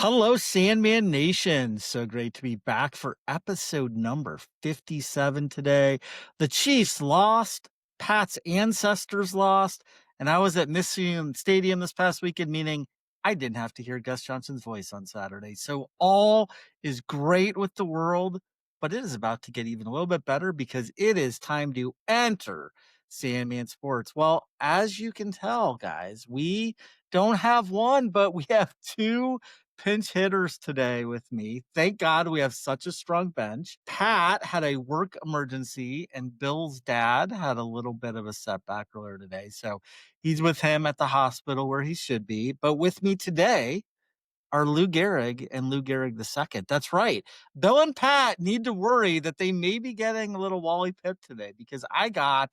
Hello, Sandman Nation. So great to be back for episode number 57 today. The Chiefs lost, Pat's ancestors lost, and I was at Michigan Stadium this past weekend, meaning I didn't have to hear Gus Johnson's voice on Saturday. So all is great with the world, but it is about to get even a little bit better because it is time to enter Sandman Sports. Well, as you can tell, guys, we don't have one, but we have two pinch hitters today with me. Thank God we have such a strong bench. Pat had a work emergency, and Bill's dad had a little bit of a setback earlier today. So he's with him at the hospital where he should be. But with me today are Lou Gehrig and Lou Gehrig II. That's right. Bill and Pat need to worry that they may be getting a little Wally Pip today because I got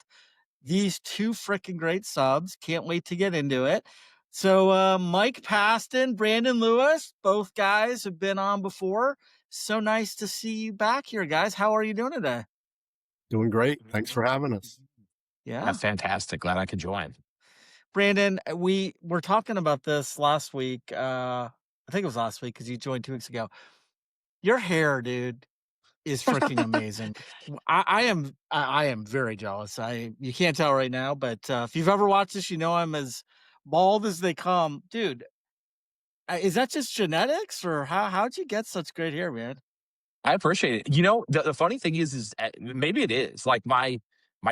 these two freaking great subs. Can't wait to get into it. So Mike Paston, Brandon Lewis, both guys have been on before. So nice to see you back here, guys. How are you doing today? Doing great. Thanks for having us. Yeah. That's fantastic. Glad I could join. Brandon, we were talking about this last week. I think it was last week because you joined 2 weeks ago. Your hair, dude, is freaking amazing. I am very jealous. You can't tell right now, but if you've ever watched this, you know I'm as bald as they come, dude. Is that just genetics, or how'd you get such great hair, man? I appreciate it. You know, the funny thing is maybe it is like my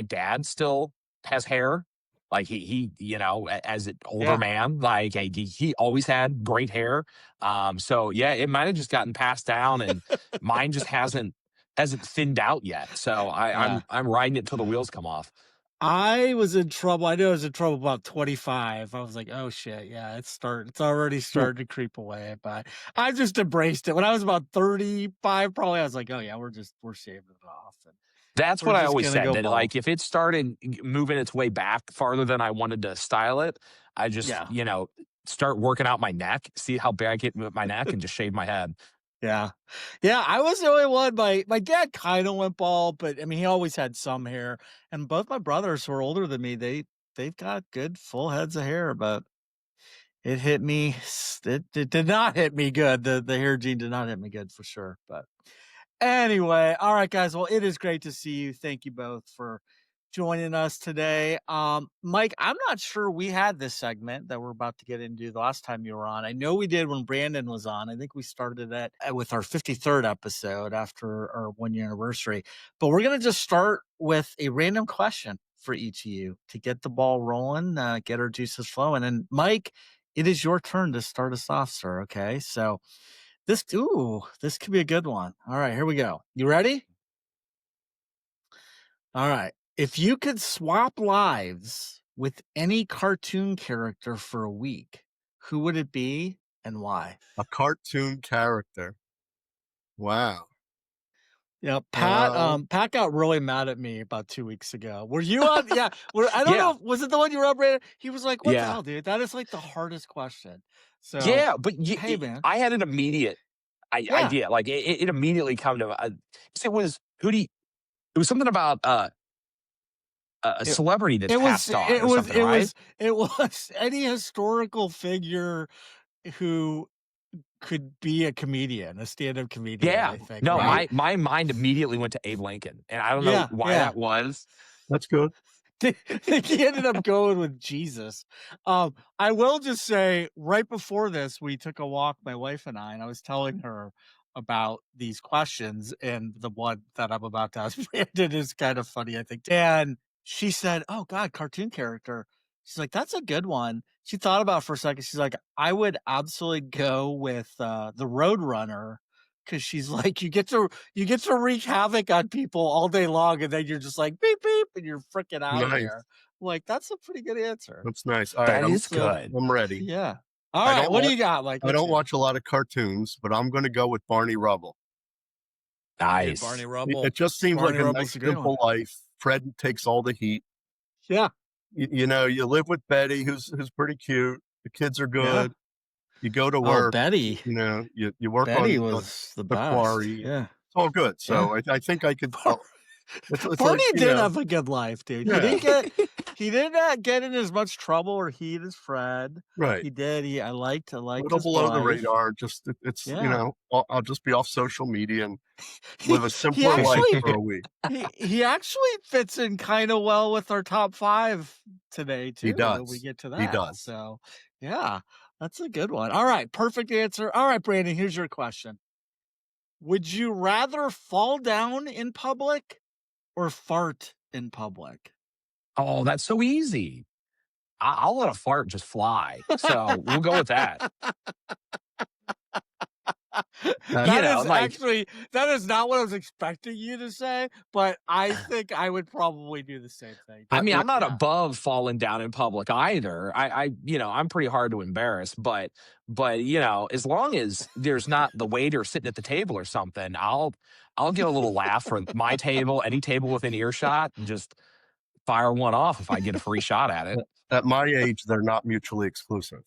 dad still has hair. Like as an older man, like he always had great hair. So yeah, it might have just gotten passed down, and mine just hasn't thinned out yet. So I'm riding it till the wheels come off. I was in trouble. I knew I was in trouble about 25. I was like, oh shit, yeah, it's already starting to creep away. But I just embraced it. When I was about 35, probably, I was like, oh yeah, we're shaving it off. And That's we're what I just always gonna said, go that bald. like if it started moving its way back farther than I wanted to style it, I just, start working out my neck, see how big I get with my neck, and just shave my head. Yeah. Yeah, I was the only one. My dad kind of went bald, but I mean, he always had some hair. And both my brothers who are older than me, they've got good full heads of hair, but it hit me. It did not hit me good. The hair gene did not hit me good for sure. But anyway, all right, guys. Well, it is great to see you. Thank you both for joining us today. Mike, I'm not sure we had this segment that we're about to get into the last time you were on. I know we did when Brandon was on. I think we started that with our 53rd episode after our 1 year anniversary. But we're going to just start with a random question for each of you to get the ball rolling, get our juices flowing. And Mike, it is your turn to start us off, sir. Okay. So this could be a good one. All right, here we go. You ready? All right. If you could swap lives with any cartoon character for a week, who would it be and why? A cartoon character. Wow. Yeah, Pat got really mad at me about 2 weeks ago. Were you on? Yeah, I don't know. Was it the one you were on, Brandon? He was like, "What the hell, dude? That is like the hardest question." So Yeah, but hey, man. I had an immediate idea. Like it immediately come to it was it was something about a celebrity that's passed on or something, right? It was any historical figure who could be a comedian, a stand-up comedian, Yeah. I think, No, right? my mind immediately went to Abe Lincoln, and I don't know why that was. That's good. He ended up going with Jesus. I will just say, right before this, we took a walk, my wife and I was telling her about these questions, and the one that I'm about to ask Brandon is kind of funny, I think. And she said, "Oh God, cartoon character." She's like, "That's a good one." She thought about it for a second. She's like, "I would absolutely go with the Roadrunner." Cause she's like, you get to wreak havoc on people all day long, and then you're just like beep beep, and you're freaking out of Nice. there. Like, that's a pretty good answer. That's nice. All That right, is good. I'm ready. Yeah. All right. What do you got? Like, I don't watch a lot of cartoons, but I'm going to go with Barney Rubble. Nice. Barney Rubble. It just seems Barney like a Rubble's nice, a great simple life. Fred takes all the heat. Yeah. You live with Betty, who's pretty cute. The kids are good. You go to work. Betty. You work Betty on was the the best. quarry. Yeah. It's all good. So I think I could. It's Barney like, did have a good life, dude. Yeah. He did not get in as much trouble or heat as Fred. Right. He did. I liked Little his below the life. radar, just it's, Yeah. I'll just be off social media and He live a he simpler life actually for a week. he actually fits in kind of well with our top 5 today He too when we does. get to He that. does. So, yeah, that's a good one. All right, perfect answer. All right, Brandon, here's your question. Would you rather fall down in public or fart in public? Oh, that's so easy. I'll let a fart just fly. So we'll go with that. That You know, like, that is not what I was expecting you to say, but I think I would probably do the same thing I too. mean, that I'm not Yeah. above falling down in public either. I'm pretty hard to embarrass, but as long as there's not the waiter sitting at the table or something, I'll get a little laugh from my table, any table within earshot, and just fire one off if I get a free shot at it. at my age, they're not mutually exclusive.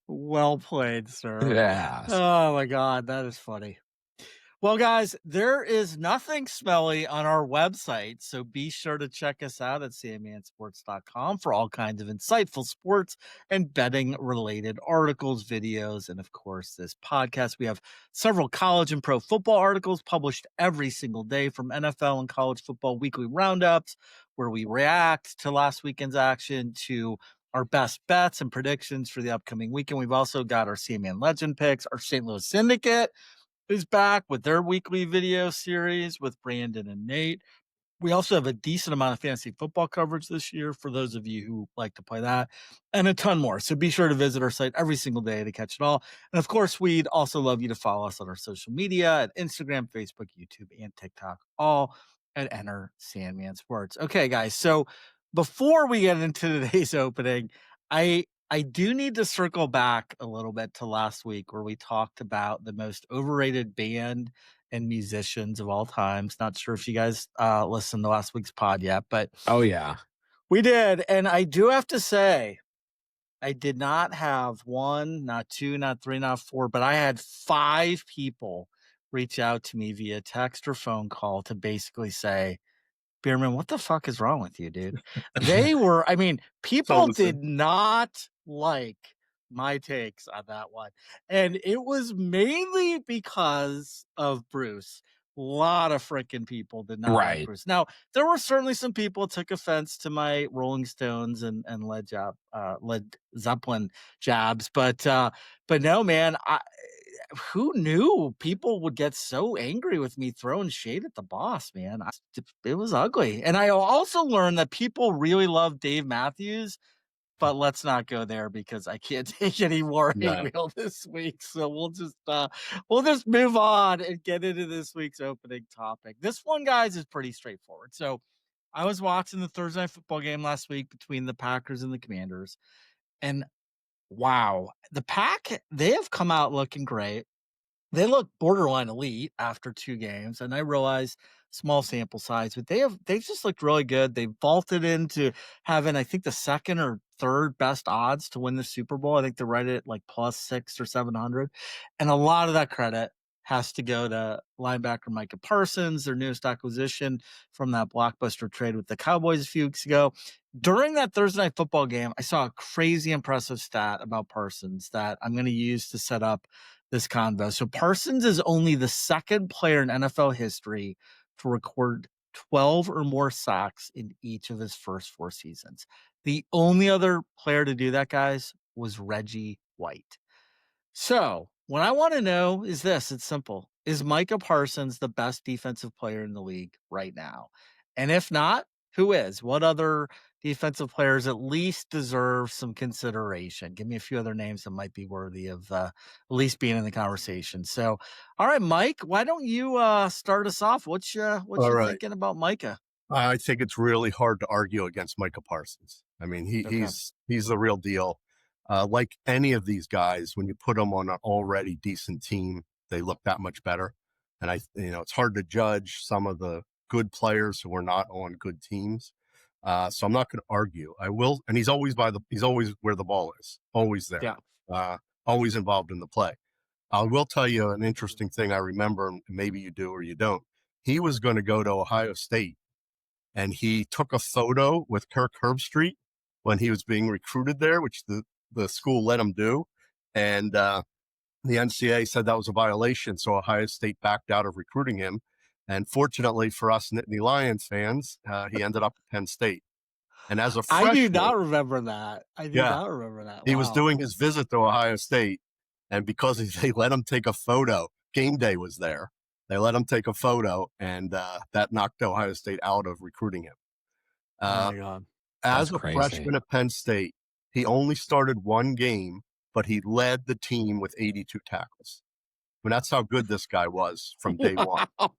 Well played, sir. Yes. Oh my God, that is funny. Well, guys, there is nothing smelly on our website, so be sure to check us out at sandmansports.com for all kinds of insightful sports and betting related articles, videos, and of course, this podcast. We have several college and pro football articles published every single day from NFL and college football weekly roundups, where we react to last weekend's action, to our best bets and predictions for the upcoming weekend. We've also got our Sandman Legend picks, our St. Louis Syndicate is back with their weekly video series with Brandon and Nate. We also have a decent amount of fantasy football coverage this year for those of you who like to play that, and a ton more. So be sure to visit our site every single day to catch it all. And of course, we'd also love you to follow us on our social media at Instagram, Facebook, YouTube, and TikTok, all at Enter Sandman Sports. Okay, guys. So before we get into today's opening, I do need to circle back a little bit to last week where we talked about the most overrated band and musicians of all times. Not sure if you guys listened to last week's pod yet, but Oh yeah. we did. And I do have to say, I did not have one, not two, not three, not four, but I had 5 people reach out to me via text or phone call to basically say, Bierman, what the fuck is wrong with you, dude? People did Listen, not like my takes on that one. And it was mainly because of Bruce. A lot of freaking people did not like Right. Bruce. Now, there were certainly some people who took offense to my Rolling Stones and Led Zeppelin jabs, but no, man, who knew people would get so angry with me throwing shade at the boss, man? It was ugly. And I also learned that people really love Dave Matthews, but let's not go there because I can't take any more hate no. mail this week. So we'll just move on and get into this week's opening topic. This one, guys, is pretty straightforward. So I was watching the Thursday night football game last week between the Packers and the Commanders, and wow, the Pack, they have come out looking great. They look borderline elite after 2 games, and I realize small sample size, but they just looked really good. They vaulted into having, I think, the second or third best odds to win the Super Bowl. I think they're right at like plus 6 or 700. And a lot of that credit has to go to linebacker Micah Parsons, their newest acquisition from that blockbuster trade with the Cowboys a few weeks ago. During that Thursday night football game, I saw a crazy impressive stat about Parsons that I'm going to use to set up this convo. So Parsons is only the second player in NFL history to record 12 or more sacks in each of his first 4 seasons. The only other player to do that, guys, was Reggie White. So what I want to know is this. It's simple. Is Micah Parsons the best defensive player in the league right now? And if not, who is? What other defensive players at least deserve some consideration? Give me a few other names that might be worthy of at least being in the conversation. So, all right, Mike, why don't you start us off? What you All right. thinking about Micah? I think it's really hard to argue against Micah Parsons. I mean, Okay. he's the real deal. Like any of these guys, when you put them on an already decent team, they look that much better. And it's hard to judge some of the good players who are not on good teams. So I'm not going to argue. I will, and he's always where the ball is, always there, Yeah. always involved in the play. I will tell you an interesting thing I remember, and maybe you do or you don't. He was going to go to Ohio State, and he took a photo with Kirk Herbstreit when he was being recruited there, which the school let him do. And the NCAA said that was a violation, so Ohio State backed out of recruiting him. And fortunately for us Nittany Lions fans, he ended up at Penn State. And as a I do freshman, not remember that. I do yeah, not remember that. he was Wow. doing his visit to Ohio State, and because they let him take a photo, game day was there. They let him take a photo, and that knocked Ohio State out of recruiting him. Oh Uh, my God. That's as a crazy. freshman at Penn State, he only started one game, but he led the team with 82 tackles. I mean, that's how good this guy was from day one. Wow.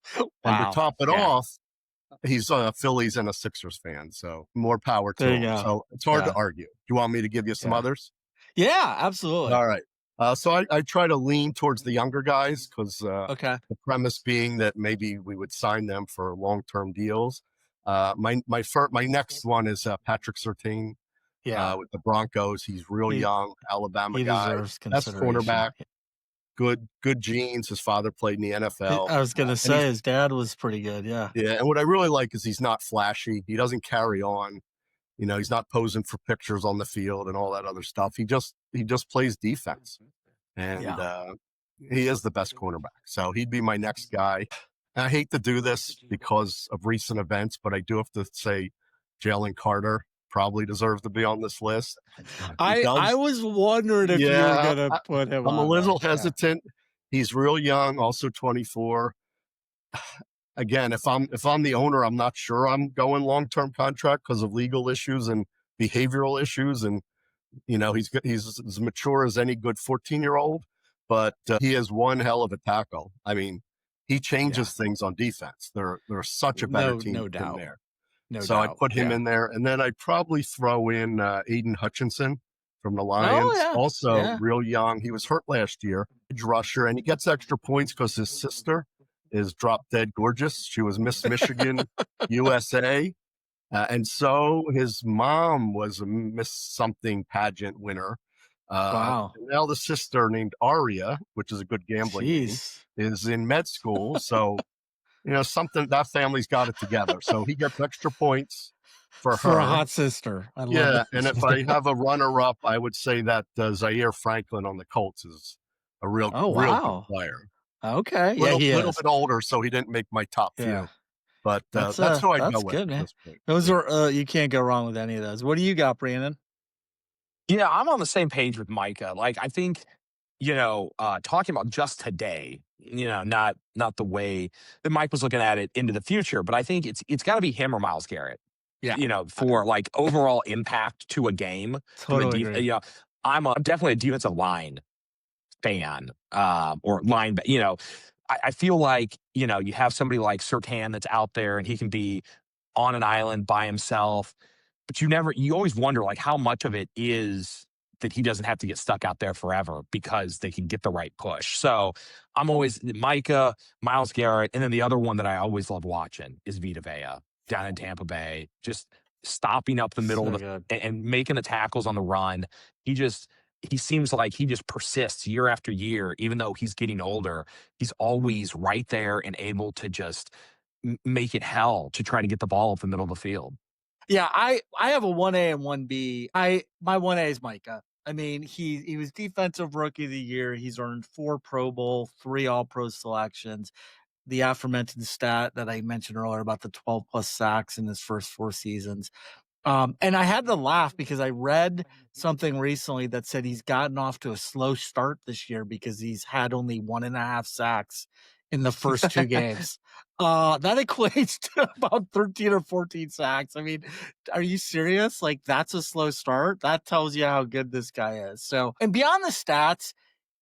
And to Wow. top it Yeah. off, he's a Phillies and a Sixers fan, so more power to There you him. go. So it's hard to Yeah. argue. Do you want me to give you some Yeah. others? Yeah, absolutely. All right. So I try to lean towards the younger guys because Okay. the premise being that maybe we would sign them for long-term deals. My next one is Patrick Surtain Yeah. with the Broncos. He's real He young, Alabama he guy, deserves best consideration. cornerback, good genes. His father played in the NFL, I was gonna and he's say his dad was pretty good. Yeah. yeah. And what I really like is he's not flashy. He doesn't carry on. You know, he's not posing for pictures on the field and all that other stuff. He just plays defense, and Yeah. he is the best cornerback. So he'd be my next guy. And I hate to do this because of recent events, but I do have to say Jalen Carter probably deserves to be on this list. He I does. was wondering if you were Yeah, gonna put him I'm a on there. little hesitant. He's real young, also 24. Again, if I'm the owner, I'm not sure I'm going long-term contract because of legal issues and behavioral issues. And you know, he's as mature as any good 14-year-old, but he is one hell of a tackle. I mean, he Yeah. changes things on defense. They're such a better team No with him doubt. there. No So I'd doubt. put him Yeah. in there, and then I'd probably throw in Aiden Hutchinson from the Oh Lions, yeah. also Yeah. real young. He was hurt last year, edge rusher, and he gets extra points because his sister is drop dead gorgeous. She was Miss Michigan USA. And so his mom was a Miss Something pageant winner. Wow. And now the sister named Aria, which is a good gambling name, Jeez. is in med school. So, you know, something that family's got it together. So he gets extra points for For a her. hot sister. I love Yeah. that. And if I have a runner up, I would say that Zaire Franklin on the Colts is a real, Oh real good wow. player. Okay. Yeah, Little he is. bit older, so he didn't make my top Yeah. few. But that's who I'd go That's with good, at man. this point. Those Yeah. are you can't go wrong with any of those. What do you got, Brandon? Yeah, I'm on the same page with Micah. Like, I think, talking about just today, not the way that Mike was looking at it into the future, but I think it's got to be him or Miles Garrett. Yeah. For like overall impact to a game, Totally agree. I'm definitely a defensive line fan, or line. I feel like you have somebody like Surtain that's out there and he can be on an island by himself, but you always wonder like how much of it is that he doesn't have to get stuck out there forever because they can get the right push. So I'm always Micah, Miles Garrett, and then the other one that I always love watching is Vita Vea down in Tampa Bay, just stopping up the middle So of good. and making the tackles on the run. He seems like he just persists year after year, even though he's getting older. He's always right there and able to just make it hell to try to get the ball up the middle of the field. Yeah, I have a 1A and 1B. My 1A is Micah. I mean, he was defensive rookie of the year. He's earned 4 Pro Bowl, 3 All Pro selections. The aforementioned stat that I mentioned earlier about the 12 plus sacks in his first 4 seasons. And I had to laugh because I read something recently that said he's gotten off to a slow start this year because he's had only 1.5 sacks in the first 2 games. That equates to about 13 or 14 sacks. I mean, are you serious? Like, that's a slow start. That tells you how good this guy is. So, and beyond the stats,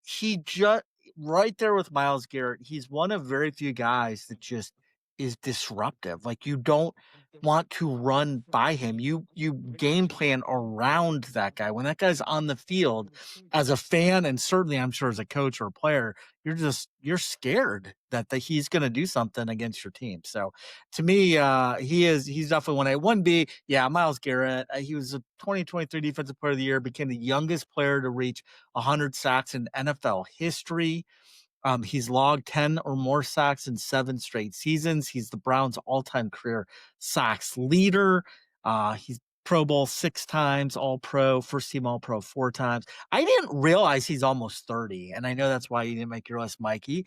he just right there with Miles Garrett, he's one of very few guys that just is disruptive. Like, you don't want to run by him. You game plan around that guy. When that guy's on the field, as a fan, and certainly I'm sure as a coach or a player, you're scared that he's going to do something against your team. So to me, he's definitely 1B. Yeah, Myles Garrett. He was a 2023 Defensive Player of the Year, became the youngest player to reach 100 sacks in NFL history. He's logged 10 or more sacks in 7 straight seasons. He's the Browns' all-time career sacks leader. He's Pro Bowl 6 times, All-Pro, first-team All-Pro 4 times. I didn't realize he's almost 30, and I know that's why you didn't make your list, Mikey.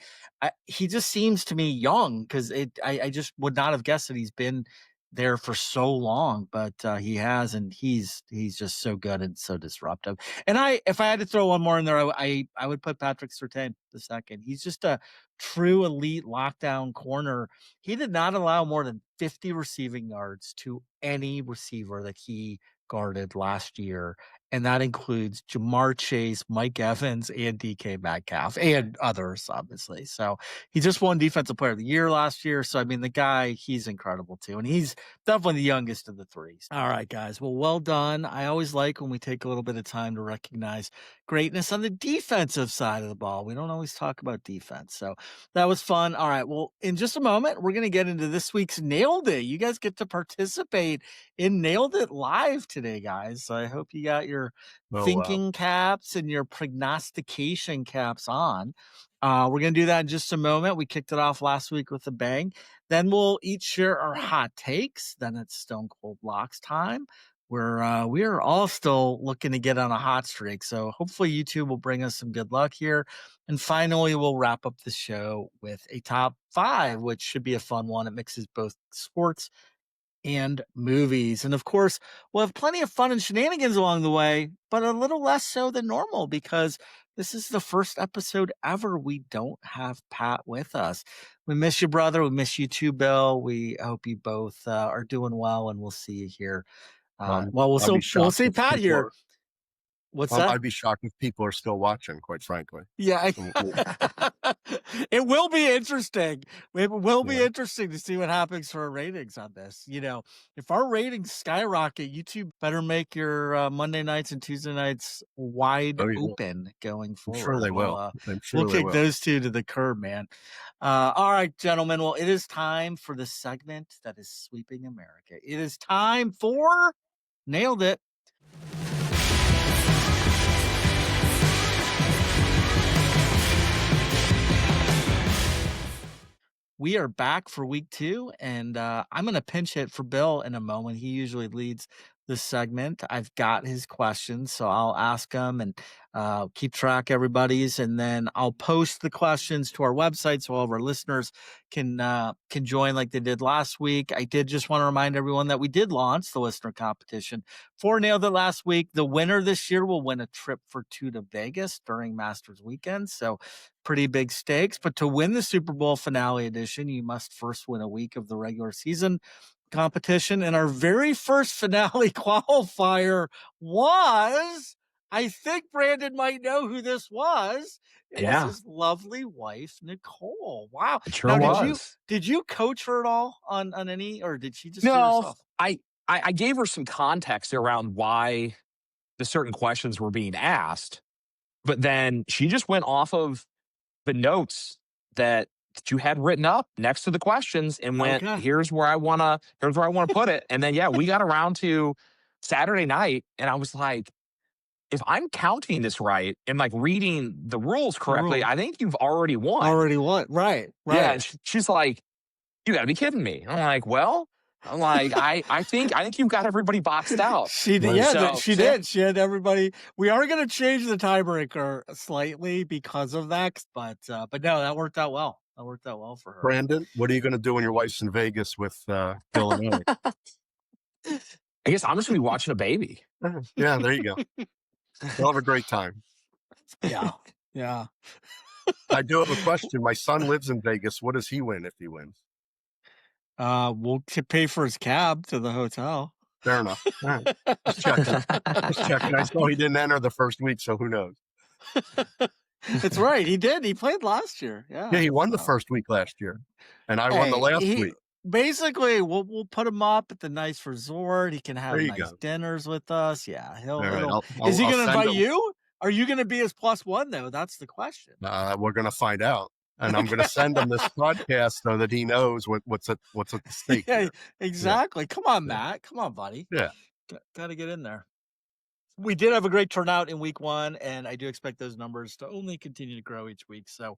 He just seems to me young because I just would not have guessed that he's been there for so long, but he has, and he's just so good and so disruptive. And if I had to throw one more in there, I would put Patrick Surtain the second. He's just a true elite lockdown corner. He did not allow more than 50 receiving yards to any receiver that he guarded last year. And that includes Jamar Chase, Mike Evans, and DK Metcalf, and others, obviously. So he just won Defensive Player of the Year last year. So, I mean, the guy, he's incredible too. And he's definitely the youngest of the three. All right, guys. Well done. I always like when we take a little bit of time to recognize greatness on the defensive side of the ball. We don't always talk about defense. So that was fun. All right. Well, in just a moment, we're going to get into this week's Nailed It. You guys get to participate in Nailed It live today, guys. So I hope you got your thinking caps and your prognostication caps on. We're going to do that in just a moment. We kicked it off last week with a bang. Then we'll each share our hot takes. Then it's Stone Cold Locks time. We are all still looking to get on a hot streak. So hopefully you two will bring us some good luck here. And finally, we'll wrap up the show with a top 5, which should be a fun one. It mixes both sports and movies. And of course, we'll have plenty of fun and shenanigans along the way, but a little less so than normal because this is the first episode ever we don't have Pat with us. We miss you, brother. We miss you too, Bill. We hope you both are doing well, and we'll see you here. We'll see Pat here. What's that? I'd be shocked if people are still watching, quite frankly. Yeah. It will be interesting. It will be interesting to see what happens for our ratings on this. You know, if our ratings skyrocket, YouTube better make your Monday nights and Tuesday nights wide open going forward. I'm sure they will. We'll kick those two to the curb, man. All right, gentlemen. Well, it is time for the segment that is sweeping America. It is time for Nailed It. We are back for week 2, and I'm going to pinch hit for Bill in a moment. He usually leads this segment. I've got his questions, so I'll ask them and keep track of everybody's, and then I'll post the questions to our website so all of our listeners can join like they did last week. I did just want to remind everyone that we did launch the listener competition for Nailed It last week. The winner this year will win a trip for 2 to Vegas during Masters weekend, so pretty big stakes. But to win the Super Bowl finale edition, you must first win a week of the regular season competition. And our very first finale qualifier was, I think Brandon might know who this was. It was his lovely wife, Nicole. Wow. It sure was. Did you coach her at all on any, or did she just do it herself? I gave her some context around why the certain questions were being asked, but then she just went off of the notes that you had written up next to the questions and went, here's where I want to put it. And then, we got around to Saturday night and I was like, if I'm counting this right and like reading the rules correctly, I think you've already won. Right. Yeah. She's like, you gotta be kidding me. I'm like, I think you've got everybody boxed out. She did. She did. She had everybody. We are going to change the tiebreaker slightly because of that, but no, that worked out well. That worked out well for her. Brandon, what are you going to do when your wife's in Vegas with Bill and Ellie? I guess I'm just going to be watching a baby. Yeah, there you go. They'll have a great time. Yeah. I do have a question. My son lives in Vegas. What does he win if he wins? We'll pay for his cab to the hotel. Fair enough. Right. Just checking. I saw he didn't enter the first week, so who knows? That's right. He did. He played last year. Yeah. Yeah, he won the first week last year, and I won the last week. basically, we'll put him up at the nice resort. He can There have you nice go. dinners with us. Yeah, All he'll right, it'll I'll is I'll, he I'll gonna send invite him. you? Are you gonna be his plus one though? That's the question. We're gonna find out, and I'm gonna Okay. send him this podcast so that he knows what's at the stake Yeah, here. Yeah, exactly. Come on, yeah, Matt. Come on, buddy. yeah. Gotta get in there. We did have a great turnout in week 1, and I do expect those numbers to only continue to grow each week. So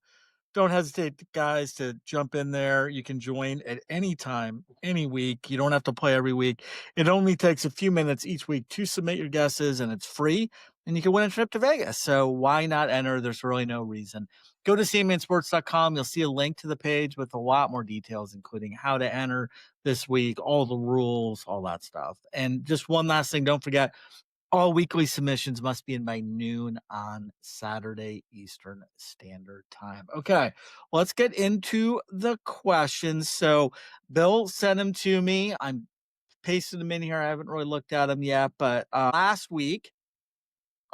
don't hesitate, guys, to jump in there. You can join at any time, any week. You don't have to play every week. It only takes a few minutes each week to submit your guesses, and it's free. And you can win a trip to Vegas. So why not enter? There's really no reason. Go to sandmansports.com. You'll see a link to the page with a lot more details, including how to enter this week, all the rules, all that stuff. And just one last thing, don't forget, all weekly submissions must be in by noon on Saturday Eastern Standard Time. Okay, let's get into the questions. So, Bill sent them to me. I'm pasting them in here. I haven't really looked at them yet, but last week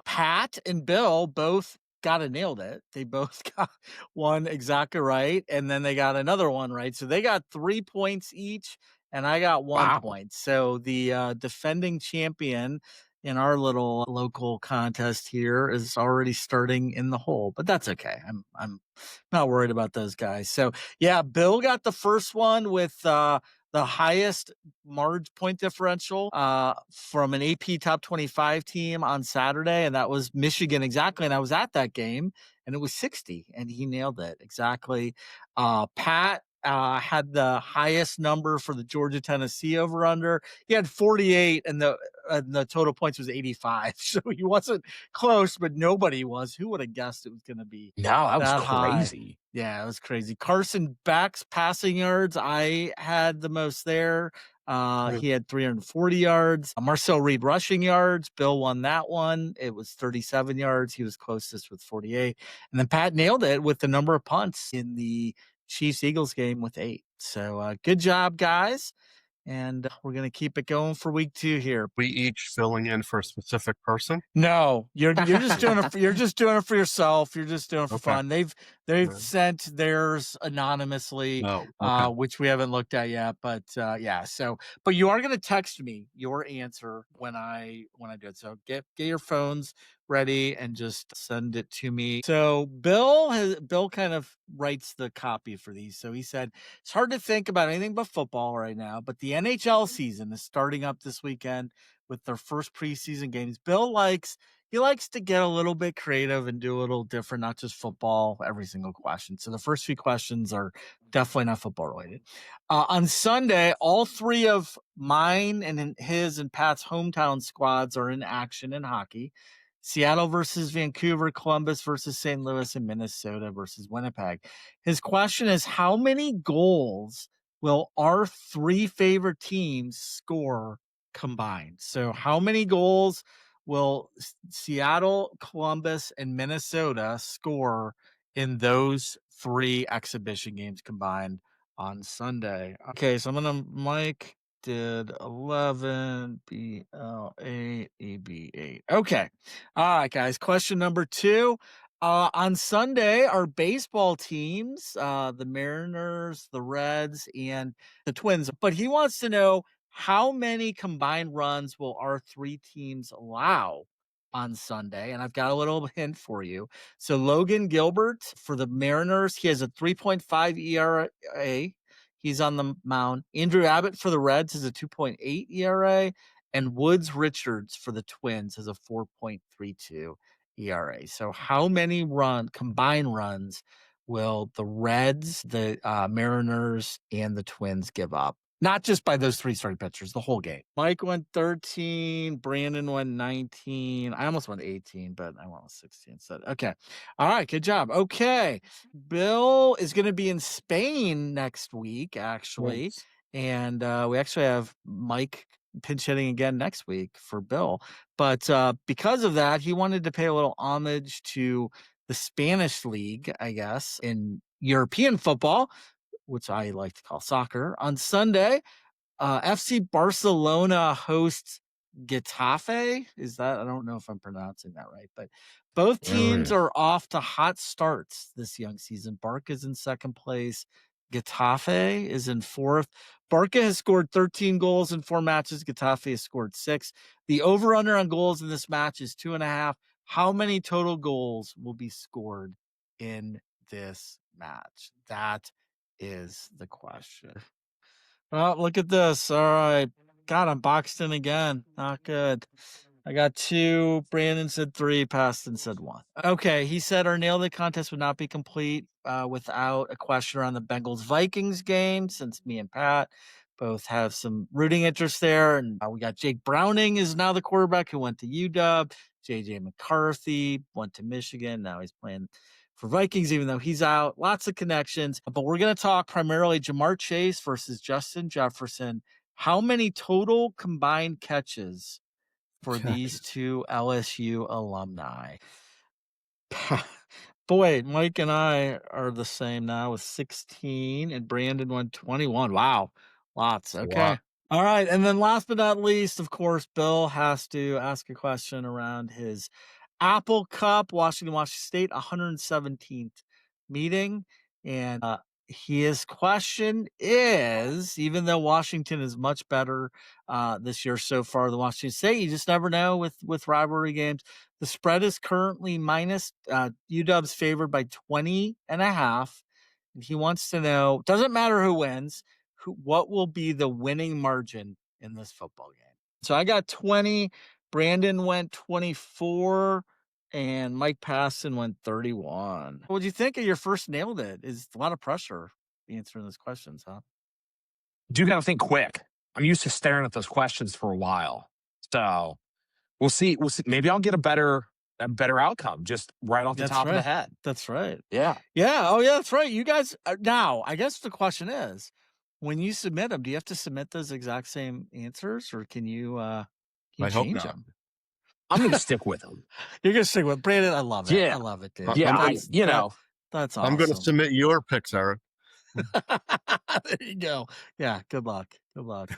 Pat and Bill both nailed it. They both got one exactly right, and then they got another one right. So they got 3 points each, and I got 1 Wow. point. So the defending champion in our little local contest here is already starting in the hole, but that's okay. I'm not worried about those guys. So yeah, Bill got the first one with the highest Marge point differential from an AP top 25 team on Saturday, and that was Michigan exactly. And I was at that game, and it was 60, and he nailed it exactly. Pat had the highest number for the Georgia Tennessee over under. He had 48, and the total points was 85. So he wasn't close, but nobody was. Who would have guessed it was going to be No, that was that high? crazy. Yeah, it was crazy. Carson Beck's passing yards, I had the most there. Yeah. He had 340 yards. Marcel Reed rushing yards. Bill won that one. It was 37 yards. He was closest with 48. And then Pat nailed it with the number of punts in the Chiefs Eagles game with 8. So good job, guys. And we're going to keep it going for week 2 here. We each filling in for a specific person. No, you're just doing it. You're just doing it for yourself. You're just doing it for Okay. fun. They've Yeah. sent theirs anonymously, Oh, okay. which we haven't looked at yet. But yeah. So, but you are going to text me your answer when I do it. So get your phones ready and just send it to me. So Bill kind of writes the copy for these. So he said it's hard to think about anything but football right now, but the NHL season is starting up this weekend with their first preseason games. Bill likes to get a little bit creative and do a little different, not just football, every single question. So the first few questions are definitely not football related. On Sunday, all 3 of mine and his and Pat's hometown squads are in action in hockey. Seattle versus Vancouver, Columbus versus St. Louis, and Minnesota versus Winnipeg. His question is, how many goals will our 3 favorite teams score combined? So how many goals will Seattle, Columbus, and Minnesota score in those 3 exhibition games combined on Sunday? Okay, so I'm gonna Mike did 11, BL 8, EB 8. Okay. All right, guys. Question number 2. On Sunday, our baseball teams, the Mariners, the Reds, and the Twins. But he wants to know, how many combined runs will our 3 teams allow on Sunday? And I've got a little hint for you. So Logan Gilbert for the Mariners, he has a 3.5 ERA. He's on the mound. Andrew Abbott for the Reds has a 2.8 ERA, and Woods Richards for the Twins has a 4.32 ERA. So how many combined runs will the Reds, the Mariners, and the Twins give up? Not just by those 3 starting pitchers, the whole game. Mike went 13. Brandon went 19. I almost went 18, but I went with 16 instead. Okay. All right. Good job. Okay. Bill is going to be in Spain next week, actually. Yes. And we actually have Mike pinch hitting again next week for Bill. But because of that, he wanted to pay a little homage to the Spanish league, I guess, in European football, which I like to call soccer. On Sunday, FC Barcelona hosts Getafe. I don't know if I'm pronouncing that right, but both teams Mm. are off to hot starts this young season. Barca's in second place. Getafe is in fourth. Barca has scored 13 goals in 4 matches. Getafe has scored 6. The over-under on goals in this match is 2.5. How many total goals will be scored in this match? That is the question. Oh, look at this. All right. God, I'm boxed in again. Not good. I got 2. Brandon said 3. Paston said 1. Okay. He said our Nail It contest would not be complete without a question around the Bengals Vikings game, since me and Pat both have some rooting interest there. And we got Jake Browning is now the quarterback who went to UW. JJ McCarthy went to Michigan. Now he's playing for Vikings, even though he's out. Lots of connections. But we're going to talk primarily Jamar Chase versus Justin Jefferson. How many total combined catches for these two LSU alumni? Boy, Mike and I are the same now with 16, and Brandon won 21. Wow. Lots. Okay. All right. And then last but not least, of course, Bill has to ask a question around his Apple Cup, Washington State, 117th meeting. And his question is, even though Washington is much better this year so far than Washington State, you just never know with rivalry games. The spread is currently minus. UW's favored by 20.5. And he wants to know, doesn't matter who wins, what will be the winning margin in this football game? So I got 20. Brandon went 24. And Mike Passon went 31. What do you think of your first nailed it? Is a lot of pressure answering those questions, huh? Do got to think quick. I'm used to staring at those questions for a while. So we'll see. Maybe I'll get a better outcome just right off the top of the head. That's right. Yeah. Yeah. Oh, yeah, that's right. You guys, now, I guess the question is, when you submit them, do you have to submit those exact same answers, or can you change them? I'm going to stick with them. You're going to stick with Brandon. I love it. Yeah. I love it, dude. Yeah. That's awesome. I'm going to submit your picks, Eric. There you go. Yeah. Good luck. Good luck.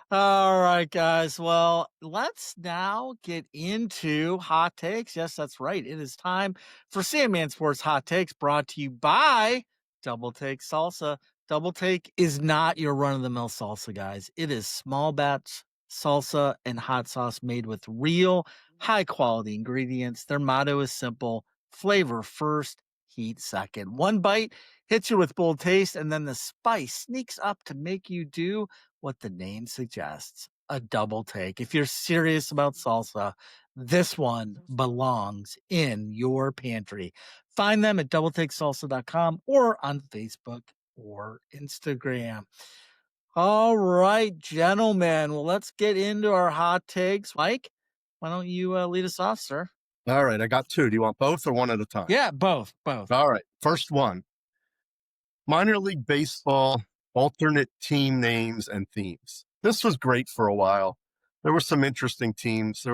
All right, guys. Well, let's now get into hot takes. Yes, that's right. It is time for Sandman Sports Hot Takes, brought to you by Double Take Salsa. Double Take is not your run-of-the-mill salsa, guys. It is small batch salsa and hot sauce made with real high-quality ingredients. Their motto is simple: flavor first, heat second. One bite hits you with bold taste, and then the spice sneaks up to make you do what the name suggests: a double take. If you're serious about salsa, this one belongs in your pantry. Find them at doubletakesalsa.com or on Facebook or Instagram. All right, gentlemen. Well, let's get into our hot takes. Mike, why don't you lead us off, sir? All right, I got 2. Do you want both or one at a time? Yeah, both. All right, first one. Minor League Baseball alternate team names and themes. This was great for a while. There were some interesting teams.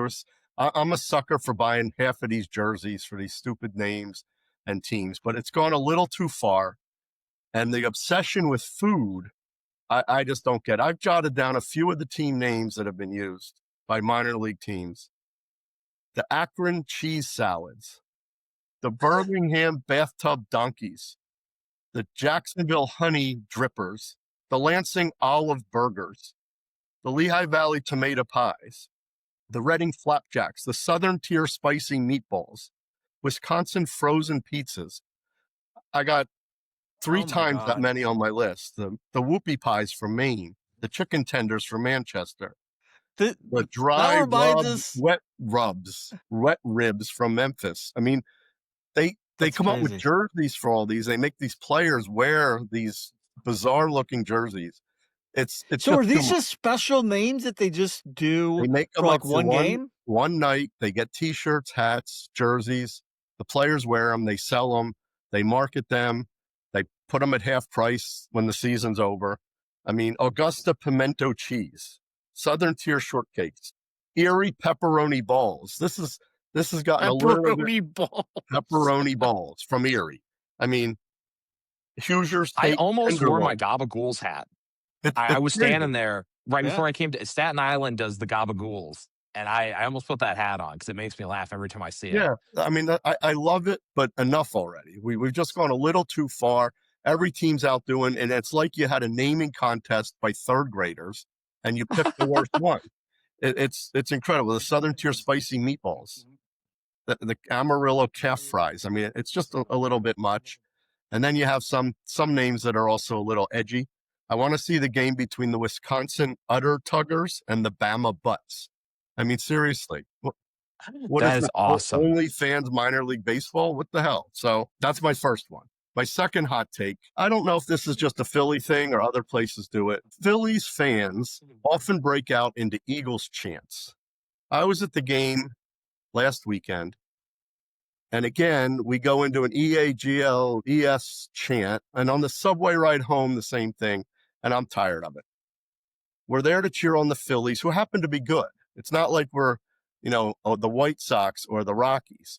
I'm a sucker for buying half of these jerseys for these stupid names and teams, but it's gone a little too far. And the obsession with food, I just don't get. I've jotted down a few of the team names that have been used by minor league teams. The Akron Cheese Salads, the Birmingham Bathtub Donkeys, the Jacksonville Honey Drippers, the Lansing Olive Burgers, the Lehigh Valley Tomato Pies, the Reading Flapjacks, the Southern Tier Spicy Meatballs, Wisconsin Frozen Pizzas. I got 3 times that many on my list. The Whoopie Pies from Maine, the Chicken Tenders from Manchester, the dry wet ribs from Memphis. I mean, they come up with jerseys for all these. They make these players wear these bizarre looking jerseys. It's so are these just special names that they just do? They make them for like up one game, one night. They get T-shirts, hats, jerseys. The players wear them. They sell them. They market them. They put them at half price when the season's over. I mean, Augusta Pimento Cheese, Southern Tier Shortcakes, Erie Pepperoni Balls. This has gotten a little bit pepperoni balls from Erie. I mean, Hoosiers. I almost wore my Gabagools hat. I was standing there right before I came to Staten Island. Does the Gabagools, and I almost put that hat on because it makes me laugh every time I see it. Yeah, I mean, I love it, but enough already. We've just gone a little too far, Every team's out doing, and it's like you had a naming contest by third graders, and you picked the worst one. It's incredible. The Southern Tier spicy meatballs, the Amarillo calf fries. I mean, it's just a little bit much. And then you have some names that are also a little edgy. I want to see the game between the Wisconsin Udder Tuggers and the Bama Butts. I mean, seriously, what That is is that? awesome. Only fans minor league baseball? What the hell? So that's my first one. My second hot take, I don't know if this is just a Philly thing or other places do it. Phillies fans often break out into Eagles chants. I was at the game last weekend, and again, we go into an EAGLES chant, and on the subway ride home, the same thing, and I'm tired of it. We're there to cheer on the Phillies, who happen to be good. It's not like we're, the White Sox or the Rockies.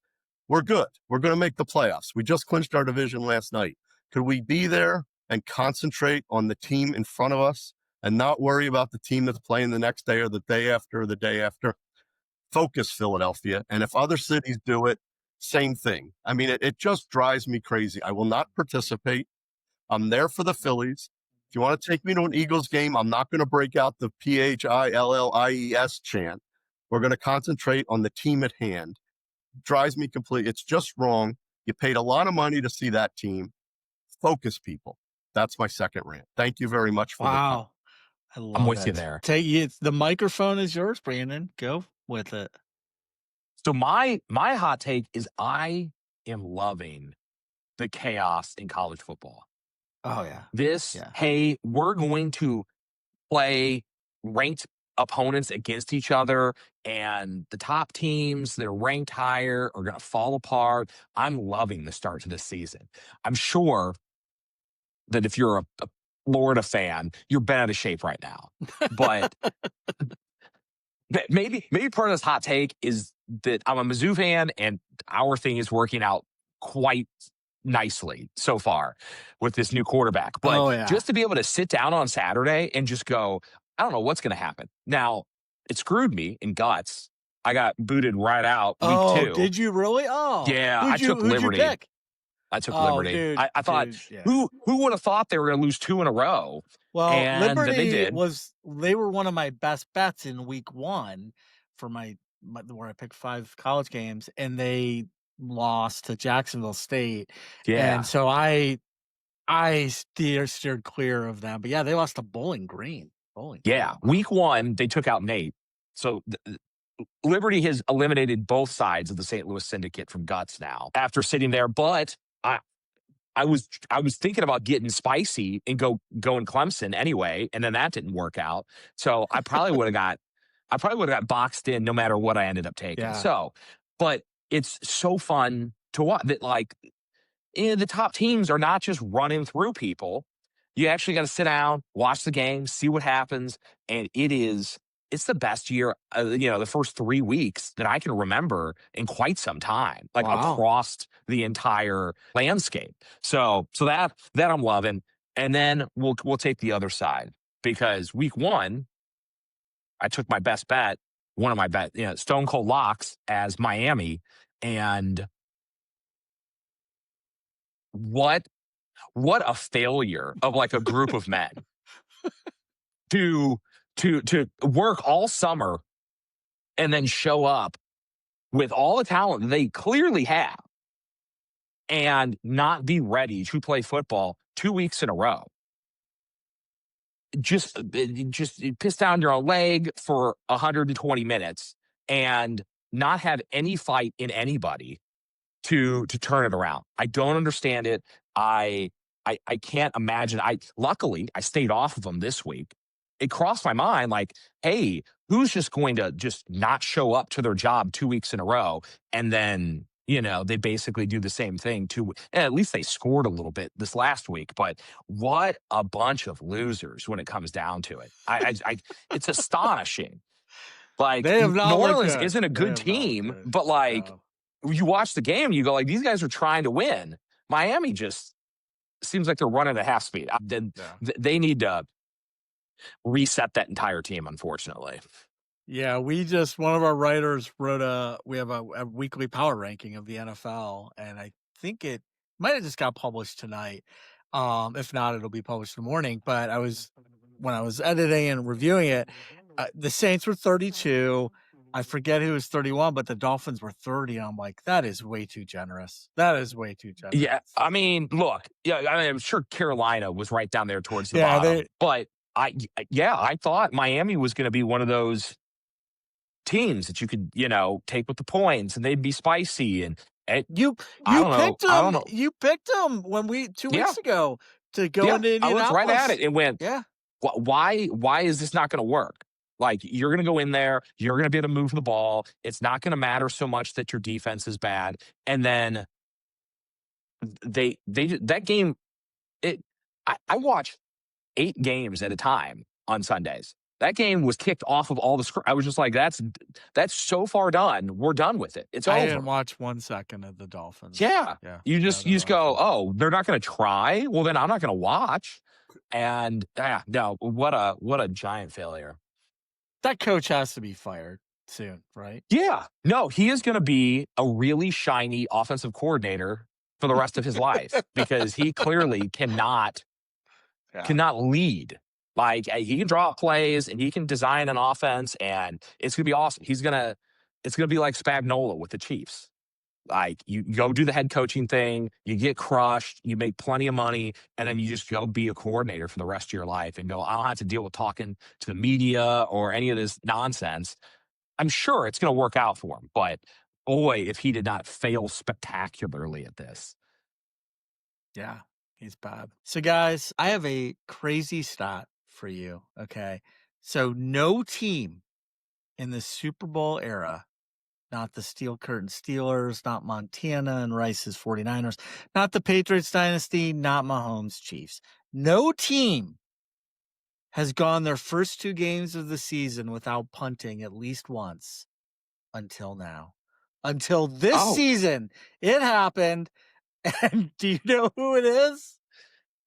We're good. We're going to make the playoffs. We just clinched our division last night. Could we be there and concentrate on the team in front of us and not worry about the team that's playing the next day or the day after or the day after? Focus, Philadelphia. And if other cities do it, same thing. I mean, it just drives me crazy. I will not participate. I'm there for the Phillies. If you want to take me to an Eagles game, I'm not going to break out the PHILLIES chant. We're going to concentrate on the team at hand. Drives me completely. It's just wrong. You paid a lot of money to see that team. Focus, people. That's my second rant. Thank you very much for the time. Wow. I love I'm with you it. there. The microphone is yours, Brandon. Go with it. So my hot take is I am loving the chaos in college football. Oh, yeah. Hey, we're going to play ranked opponents against each other, and the top teams that are ranked higher are going to fall apart. I'm loving the start to this season. I'm sure that if you're a Florida fan, you're bent out of shape right now. But maybe part of this hot take is that I'm a Mizzou fan, and our thing is working out quite nicely so far with this new quarterback. But just to be able to sit down on Saturday and just go, I don't know what's going to happen. Now, it screwed me in guts. I got booted right out week 2. Did you really? Oh, yeah. I took Liberty. I took Liberty. Dude, I thought, who would have thought they were going to lose 2 in a row? Well, and Liberty they did. They were one of my best bets in week 1 for my where I picked 5 college games, and they lost to Jacksonville State. Yeah. And so I steered clear of them. But yeah, they lost to Bowling Green. Week 1, they took out Nate. So Liberty has eliminated both sides of the St. Louis syndicate from guts now after sitting there. But I was thinking about getting spicy and going Clemson anyway, and then that didn't work out. So I probably would have got boxed in no matter what I ended up taking. Yeah. So, but it's so fun to watch that, like, the top teams are not just running through people. You actually got to sit down, watch the game, see what happens, and it's the best year, the first 3 weeks that I can remember in quite some time, like across the entire landscape. So that I'm loving. And then we'll take the other side, because week 1, I took my best bet, one of my stone cold locks as Miami, and what a failure of like a group of men to work all summer and then show up with all the talent they clearly have and not be ready to play football 2 weeks in a row. Just piss down your own leg for 120 minutes and not have any fight in anybody to turn it around. I don't understand it. I can't imagine. Luckily I stayed off of them this week. It crossed my mind, like, hey, who's just going to just not show up to their job 2 weeks in a row, and then they basically do the same thing too. And at least they scored a little bit this last week. But what a bunch of losers when it comes down to it. It's astonishing. Like, New Orleans isn't a good team, but like, you watch the game and you go, like, these guys are trying to win. Miami just seems like they're running at half speed. They need to reset that entire team, unfortunately. Yeah, one of our writers wrote we have a weekly power ranking of the NFL, and I think it might have just got published tonight. If not, it'll be published in the morning. But when I was editing and reviewing it, the Saints were 32. I forget who was 31, but the Dolphins were 30. And I'm like, that is way too generous. That is way too generous. Yeah, I mean, look, yeah, I mean, I'm sure Carolina was right down there towards the Yeah, bottom, but I thought Miami was going to be one of those teams that you could, take with the points and they'd be spicy. And you I you don't know, picked I don't them. know. You picked them when we 2 Yeah, weeks ago to go yeah, into I looked right at it Indianapolis. and went, Yeah. Why is this not going to work? Like you're going to go in there, you're going to be able to move the ball. It's not going to matter so much that your defense is bad, and then that game. It I watch 8 games at a time on Sundays. That game was kicked off of all the I was just like, that's so far done. We're done with it. It's I didn't over. watch 1 second of the Dolphins. Yeah. Yeah. You They're just go, awful. oh, they're not going to try. Well, then I'm not going to watch. And no, what a giant failure. That coach has to be fired soon, right? Yeah. No, he is going to be a really shiny offensive coordinator for the rest of his life because he clearly Yeah. cannot lead. Like he can draw up plays and he can design an offense and it's gonna be awesome. It's gonna be like Spagnuolo with the Chiefs. Like you go do the head coaching thing, you get crushed, you make plenty of money, and then you just go be a coordinator for the rest of your life and go, I don't have to deal with talking to the media or any of this nonsense. I'm sure it's gonna work out for him, but boy, if he did not fail spectacularly at this. Yeah. He's bad. So, guys, I have a crazy stat for you. Okay. So, no team in the Super Bowl era, not the Steel Curtain Steelers, not Montana and Rice's 49ers, not the Patriots dynasty, not Mahomes Chiefs. No team has gone their first 2 games of the season without punting at least once until now. Until this Oh, season, it happened. And do you know who it is?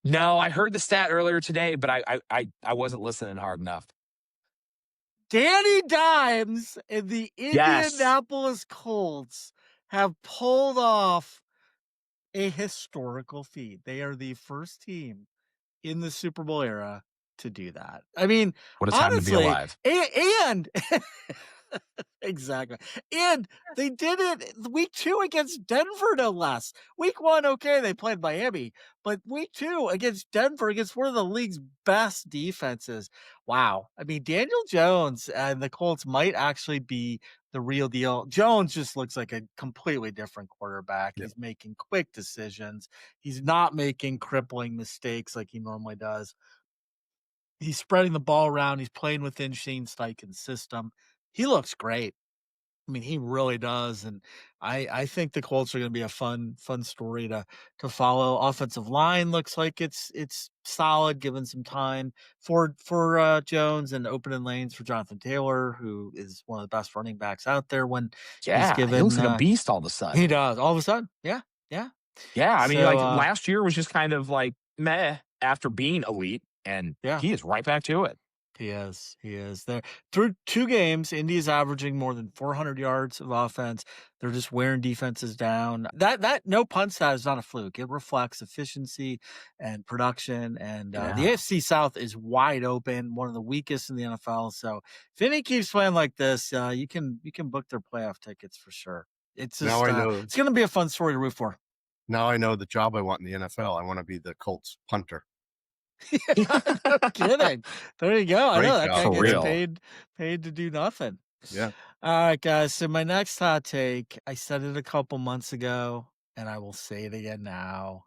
no, I heard the stat earlier today, but I wasn't listening hard enough. Danny Dimes and the Yes. Indianapolis Colts have pulled off a historical feat. They are the first team in the Super Bowl era to do that. I mean, What a time to be honestly, alive. and exactly. And they did it week 2 against Denver, no less. Week 1, okay, they played Miami, but week 2 against Denver, against one of the league's best defenses. Wow. I mean, Daniel Jones and the Colts might actually be the real deal. Jones just looks like a completely different quarterback. Yeah. He's making quick decisions. He's not making crippling mistakes like he normally does. He's spreading the ball around. He's playing within Shane Steichen's system. He looks great. I mean, he really does, and I think the Colts are going to be a fun story to follow. Offensive line looks like it's solid, given some time for Jones and opening lanes for Jonathan Taylor, who is one of the best running backs out there when he's Yeah, he looks given. like a beast all of a He sudden. does all of a sudden, yeah, yeah. Yeah, I mean, So like last year was just kind of like meh after being elite, and yeah. he is right back to it. He is. He is. There through 2 games, Indy is averaging more than 400 yards of offense. They're just wearing defenses down. That no punt stat is not a fluke. It reflects efficiency and production. And the Yeah. AFC South is wide open, one of the weakest in the NFL. So if Indy keeps playing like this, you can book their playoff tickets for sure. It's Now just I know. it's going to be a fun story to root for. Now I know the job I want in the NFL. I want to be the Colts punter. No kidding. There you go. I Great know that job. guy For gets real. paid to do nothing. Yeah. All right, guys. So my next hot take, I said it a couple months ago, and I will say it again now.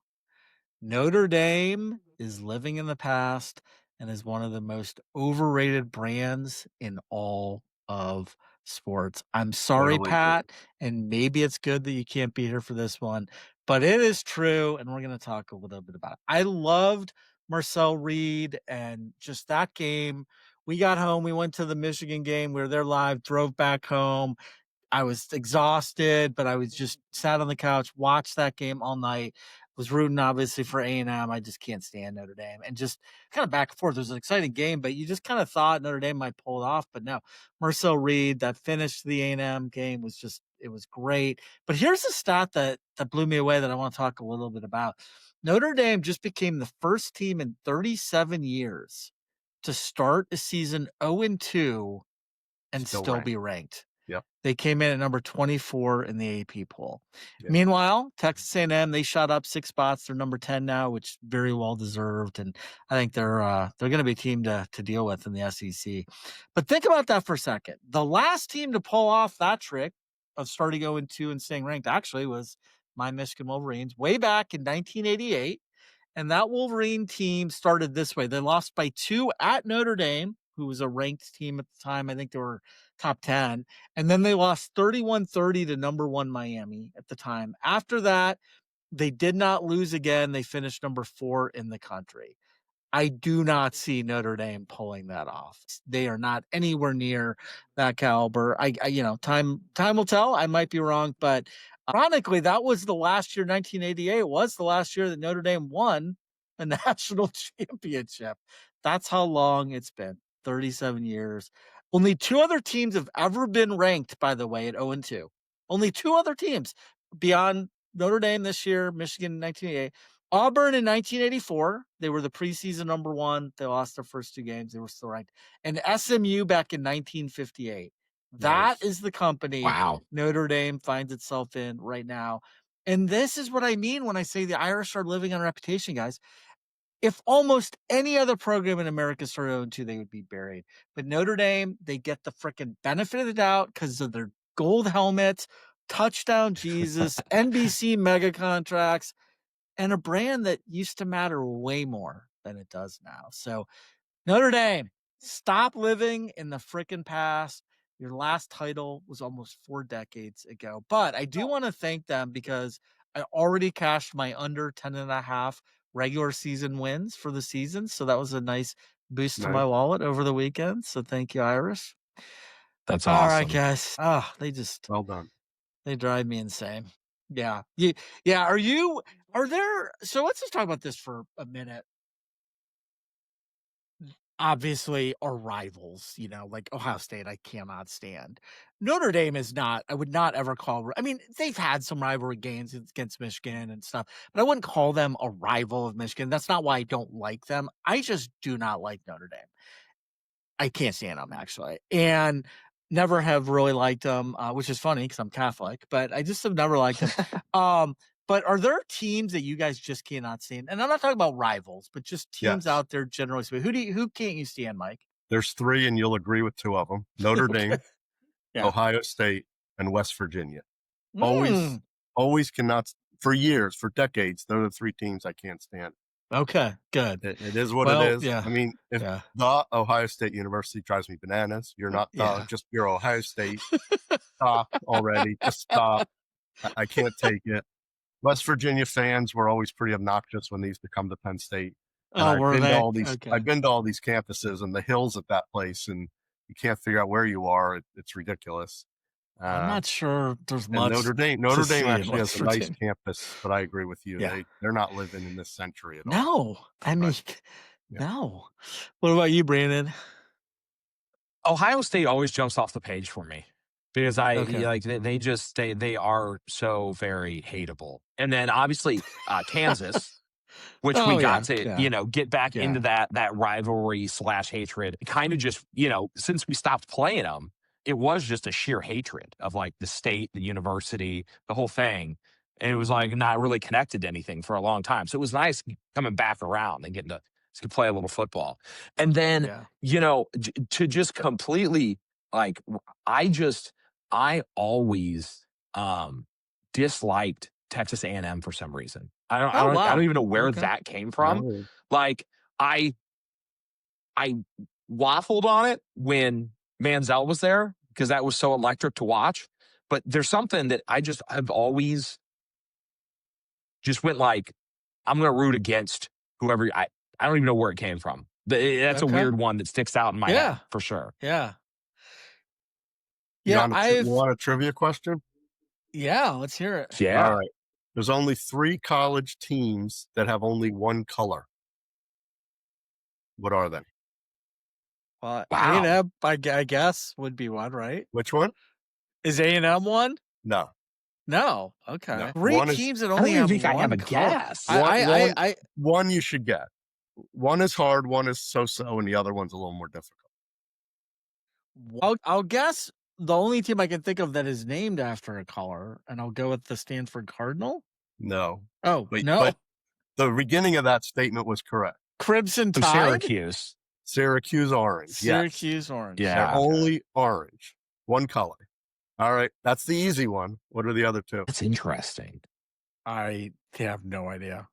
Notre Dame is living in the past and is one of the most overrated brands in all of sports. I'm sorry, Totally agree. Pat, and maybe it's good that you can't be here for this one, but it is true, and we're going to talk a little bit about it. I loved Marcel Reed and just that game. We got home, we went to the Michigan game, we were there live, drove back home. I was exhausted, but I was just sat on the couch, watched that game all night. Was rooting obviously for A&M. I just can't stand Notre Dame, and just kind of back and forth. It was an exciting game, but you just kind of thought Notre Dame might pull it off. But no, Marcel Reed, that finish to the A&M game was just, it was great. But here's a stat that blew me away that I want to talk a little bit about. Notre Dame just became the first team in 37 years to start a season 0-2 and still be ranked. Yep. They came in at number 24 in the AP poll. Yeah. Meanwhile, Texas A&M, they shot up 6 spots. They're number 10 now, which very well deserved. And I think they're going to be a team to deal with in the SEC. But think about that for a second. The last team to pull off that trick of starting 0-2 and staying ranked actually was my Michigan Wolverines way back in 1988. And that Wolverine team started this way. They lost by 2 at Notre Dame, who was a ranked team at the time. I think they were top 10. And then they lost 31-30 to number 1 Miami at the time. After that, they did not lose again. They finished number 4 in the country. I do not see Notre Dame pulling that off. They are not anywhere near that caliber. I time will tell. I might be wrong, but ironically, that was the last year, 1988 was the last year that Notre Dame won a national championship. That's how long it's been, 37 years. Only 2 other teams have ever been ranked, by the way, at 0-2. Only 2 other teams beyond Notre Dame this year, Michigan in 1988. Auburn in 1984, they were the preseason number 1. They lost their first 2 games. They were still ranked. And SMU back in 1958. That is the company Notre Dame finds itself in right now. And this is what I mean when I say the Irish are living on reputation, guys. If almost any other program in America started 0-2, they would be buried. But Notre Dame, they get the freaking benefit of the doubt because of their gold helmets, touchdown Jesus, NBC mega contracts, and a brand that used to matter way more than it does now. So Notre Dame, stop living in the freaking past. Your last title was almost 4 decades ago. But I do want to thank them because I already cashed my under 10.5 regular season wins for the season. So that was a nice boost to my wallet over the weekend. So thank you, Irish. That's awesome. All right, guys. They just well done. They drive me insane. Yeah. So let's just talk about this for a minute. Obviously, our rivals, like Ohio State, I cannot stand. Notre Dame is not, I would not ever call, I mean, they've had some rivalry games against Michigan and stuff, but I wouldn't call them a rival of Michigan. That's not why I don't like them. I just do not like Notre Dame. I can't stand them, actually. And never have really liked them, which is funny because I'm Catholic, but I just have never liked them. But are there teams that you guys just cannot stand? And I'm not talking about rivals, but just teams out there generally speaking. Who can't you stand, Mike? There's 3, and you'll agree with 2 of them. Notre Dame, Ohio State, and West Virginia. Always cannot, for years, for decades, those are the 3 teams I can't stand. Okay, good. It is what it is. I mean, if the Ohio State University drives me bananas, you're not just your Ohio State. Stop already. Just stop. I can't take it. West Virginia fans were always pretty obnoxious when they used to come to Penn State. And I've been to all these campuses and the hills at that place, and you can't figure out where you are. It's ridiculous. I'm not sure there's much. Notre Dame actually has a nice campus, but I agree with you. They're not living in this century at all. No, I mean, no. What about you, Brandon? Ohio State always jumps off the page for me because they are so very hateable. And then obviously Kansas, which we got to get back into that rivalry / hatred. Kind of just since we stopped playing them, it was just a sheer hatred of like the state, the university, the whole thing. And it was like not really connected to anything for a long time. So it was nice coming back around and getting to play a little football. And then, to just completely like, I always disliked Texas A&M for some reason. I don't even know where that came from. Like I waffled on it when Manziel was there because that was so electric to watch. But there's something that I've always just went like, I'm going to root against whoever. I don't even know where it came from. That's a weird one that sticks out in my head for sure. Yeah. You want a trivia question? Yeah, let's hear it. Yeah. All right. There's only 3 college teams that have only one color. What are they? Well, Wow. A&M, I guess, would be one, right? Which one? Is A&M one? No. No. Okay. No. 3 One is teams that I don't only even have think I have one a color. guess. One you should get. One is hard, one is so-so, and the other one's a little more difficult. I'll guess the only team I can think of that is named after a color, and I'll go with the Stanford Cardinal. No. Oh, But no. the beginning of that statement was correct. Crimson So Tide? Syracuse. Syracuse orange. Syracuse Yes. orange. Yeah. They're Okay. only orange. One color. All right. That's the easy one. What are the other 2? That's interesting. I have no idea.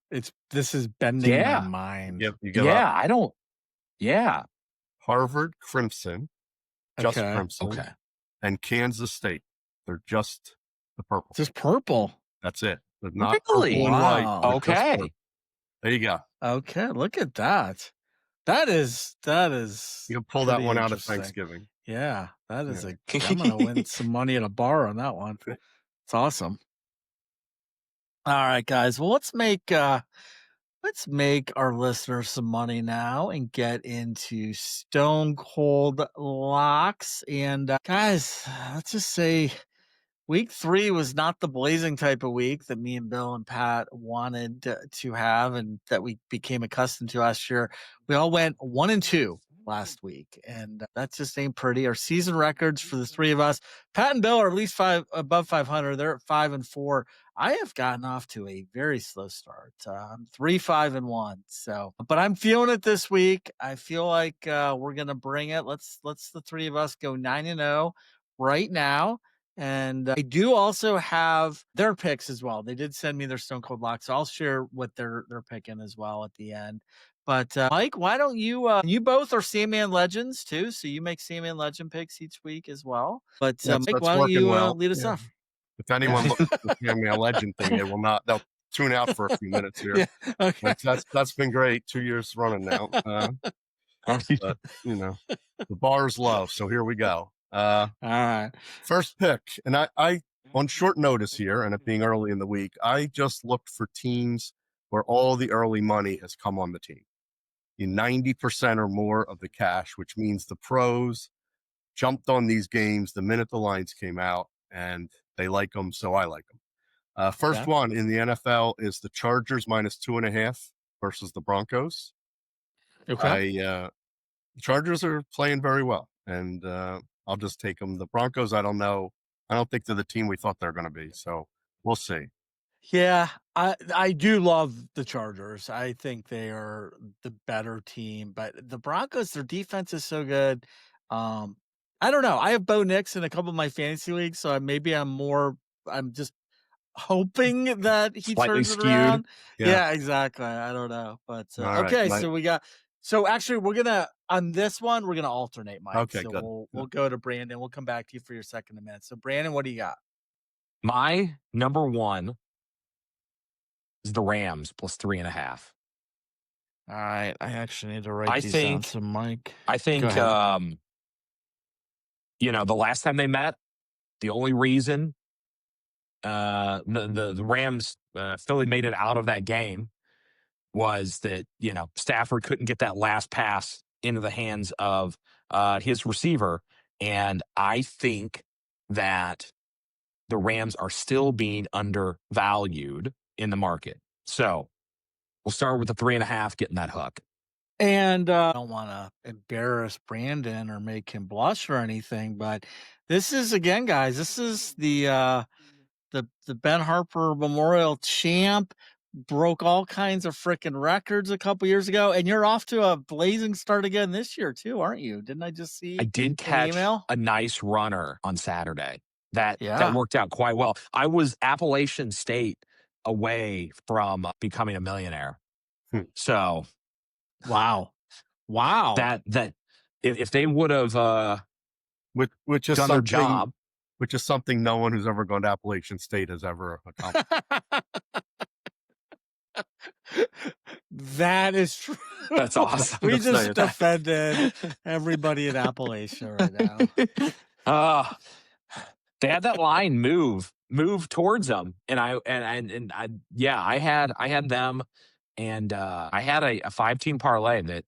This is bending my mind. Yep. You give Yeah, up. I don't. Yeah. Harvard Crimson, just Okay. Crimson, Okay. and Kansas State. They're just the purple. Just purple. That's it. They're not Really? purple and white. Wow. They're just Okay. purple. There you go. Okay, look at that. That is You can pull that pretty one out of interesting. Thanksgiving. Yeah, that is Yeah. I'm gonna win some money at a bar on that one. It's awesome. All right, guys. Well, let's make our listeners some money now and get into Stone Cold Locks. And guys, let's just say week 3 was not the blazing type of week that me and Bill and Pat wanted to have and that we became accustomed to last year. We all went 1-2 last week, and that just ain't pretty. Our season records for the 3 of us, Pat and Bill are at least above 500. They're at 5-4. I have gotten off to a very slow start. I'm 3-5-1. So, but I'm feeling it this week. I feel like we're gonna bring it. Let's the 3 of us go 9-0 right now. And I do also have their picks as well. They did send me their Stone Cold Locks, so I'll share what they're picking as well at the end. But Mike, why don't you? You both are Sandman legends too, so you make Sandman legend picks each week as well. But Mike, That's why don't working you well. lead us Yeah. off? If anyone looks at the Sandman legend thing, they will not. They'll tune out for a few minutes here. Yeah, okay. That's been great. 2 years running now. But you know, the bar's low, so here we go. All right. First pick, and I on short notice here, and it being early in the week, I just looked for teams where all the early money has come on the team. 90% or more of the cash, which means the pros jumped on these games the minute the lines came out, and they like them, so I like them. First one in the NFL is the Chargers -2.5 versus the Broncos. Okay. The Chargers are playing very well, and I'll just take them. The Broncos, I don't know. I don't think they're the team we thought they're going to be, so we'll see. Yeah, I do love the Chargers. I think they are the better team, but the Broncos, their defense is so good. I don't know. I have Bo Nix in a couple of my fantasy leagues, so I'm just hoping that he Slightly turns it skewed. around. Yeah. Yeah, exactly. I don't know, but All right, okay. Mike. So actually, we're gonna on this one we're gonna alternate, Mike. Okay, so good. we'll go to Brandon. We'll come back to you for your second in a minute. So Brandon, what do you got? My number 1 is the Rams +3.5. All right, I actually need to write these down. So Mike, I think, go ahead. the last time they met, the only reason the Rams Philly made it out of that game was that Stafford couldn't get that last pass into the hands of his receiver, and I think that the Rams are still being undervalued in the market. So we'll start with the 3.5, getting that hook. And I don't want to embarrass Brandon or make him blush or anything, but this is again, guys. This is the Ben Harper Memorial champ. Broke all kinds of freaking records a couple years ago, and you're off to a blazing start again this year too, aren't you? Didn't I just see? I did catch email? a nice runner on Saturday that Yeah. worked out quite well. I was Appalachian State away from becoming a millionaire. So Wow. that if they would have which is done their job, which is something no one who's ever gone to Appalachian State has ever accomplished. That is true. That's awesome. We to say just that. offended everybody in Appalachia right now. They had that line move move towards them. And I had them, and I had a 5-team parlay that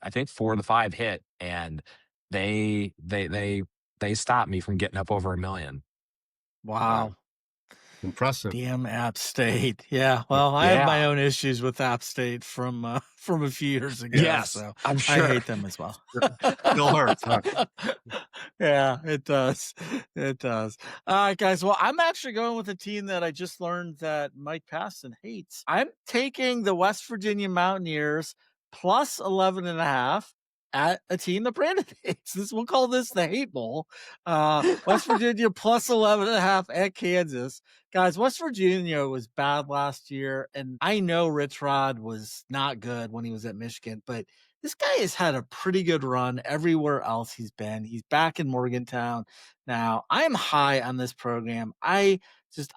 I think 4 of the 5 hit, and they stopped me from getting up over $1 million. Wow. Impressive. Damn App State. Yeah. Well, I have my Yeah. own issues with App State from from a few years ago. Yes, So I'm I sure. hate them as well. Still hurts, huh? Yeah, it does. It does. All right, guys. Well, I'm actually going with a team that I just learned that Mike Paston hates. I'm taking the West Virginia Mountaineers plus 11.5 at a team that Brandon hates. We'll call this the hate bowl. West Virginia plus 11.5 at Kansas. Guys, West Virginia was bad last year, and I know Rich Rod was not good when he was at Michigan, but this guy has had a pretty good run everywhere else he's been. He's back in Morgantown now. I am high on this program. I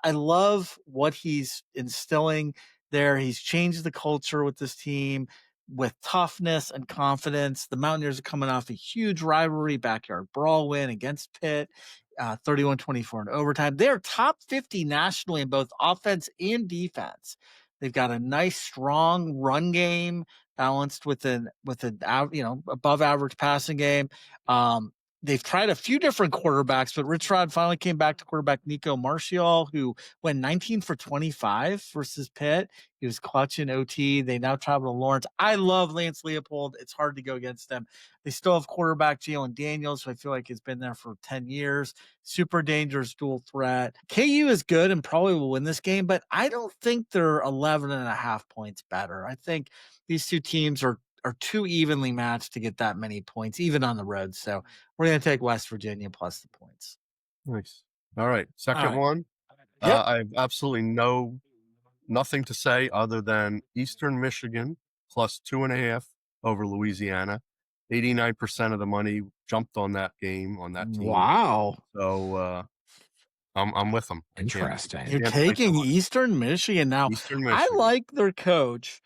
love what he's instilling there. He's changed the culture with this team with toughness and confidence. The Mountaineers are coming off a huge rivalry, backyard brawl win against Pitt. 31-24 in overtime. They're top 50 nationally in both offense and defense. They've got a nice, strong run game balanced with an above average passing game. They've tried a few different quarterbacks, but Rich Rod finally came back to quarterback Nico Martial, who went 19 for 25 versus Pitt. He was clutch in OT. They now travel to Lawrence. I love Lance Leopold. It's hard to go against them. They still have quarterback Jalen Daniels, who I feel like has been there for 10 years. Super dangerous dual threat. KU is good and probably will win this game, but I don't think they're 11.5 points better. I think these two teams are too evenly matched to get that many points, even on the road. So we're going to take West Virginia plus the points. Nice. All right. Second one. Yep. I have absolutely nothing to say other than Eastern Michigan plus 2.5 over Louisiana. 89% of the money jumped on that game, on that team. Wow. So I'm with them. Interesting. You're taking Eastern Michigan now. Eastern Michigan. I like their coach,